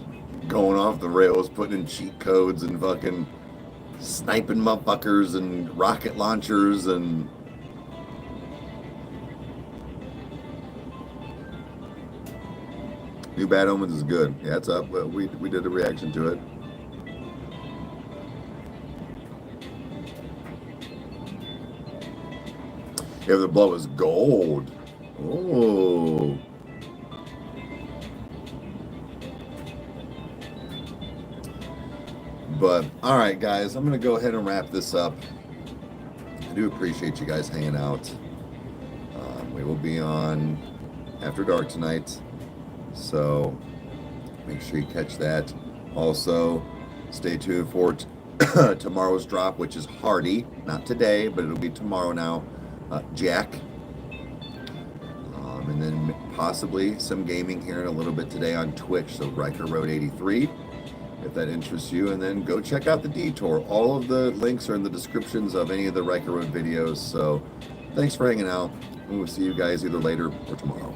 going off the rails, putting in cheat codes and fucking sniping motherfuckers and rocket launchers and New Bad Omens is good. Yeah, it's up. We did a reaction to it. Yeah, the blow is gold. Oh. But all right, guys, I'm gonna go ahead and wrap this up. I do appreciate you guys hanging out. We will be on After Dark tonight, so make sure you catch that. Also, stay tuned for tomorrow's drop, which is Hardy. Not today, but it'll be tomorrow now. Jack. And then possibly some gaming here in a little bit today on Twitch. So Rykerroad 83, if that interests you. And then go check out the Detour. All of the links are in the descriptions of any of the Rykerroad videos. So thanks for hanging out. And we'll see you guys either later or tomorrow.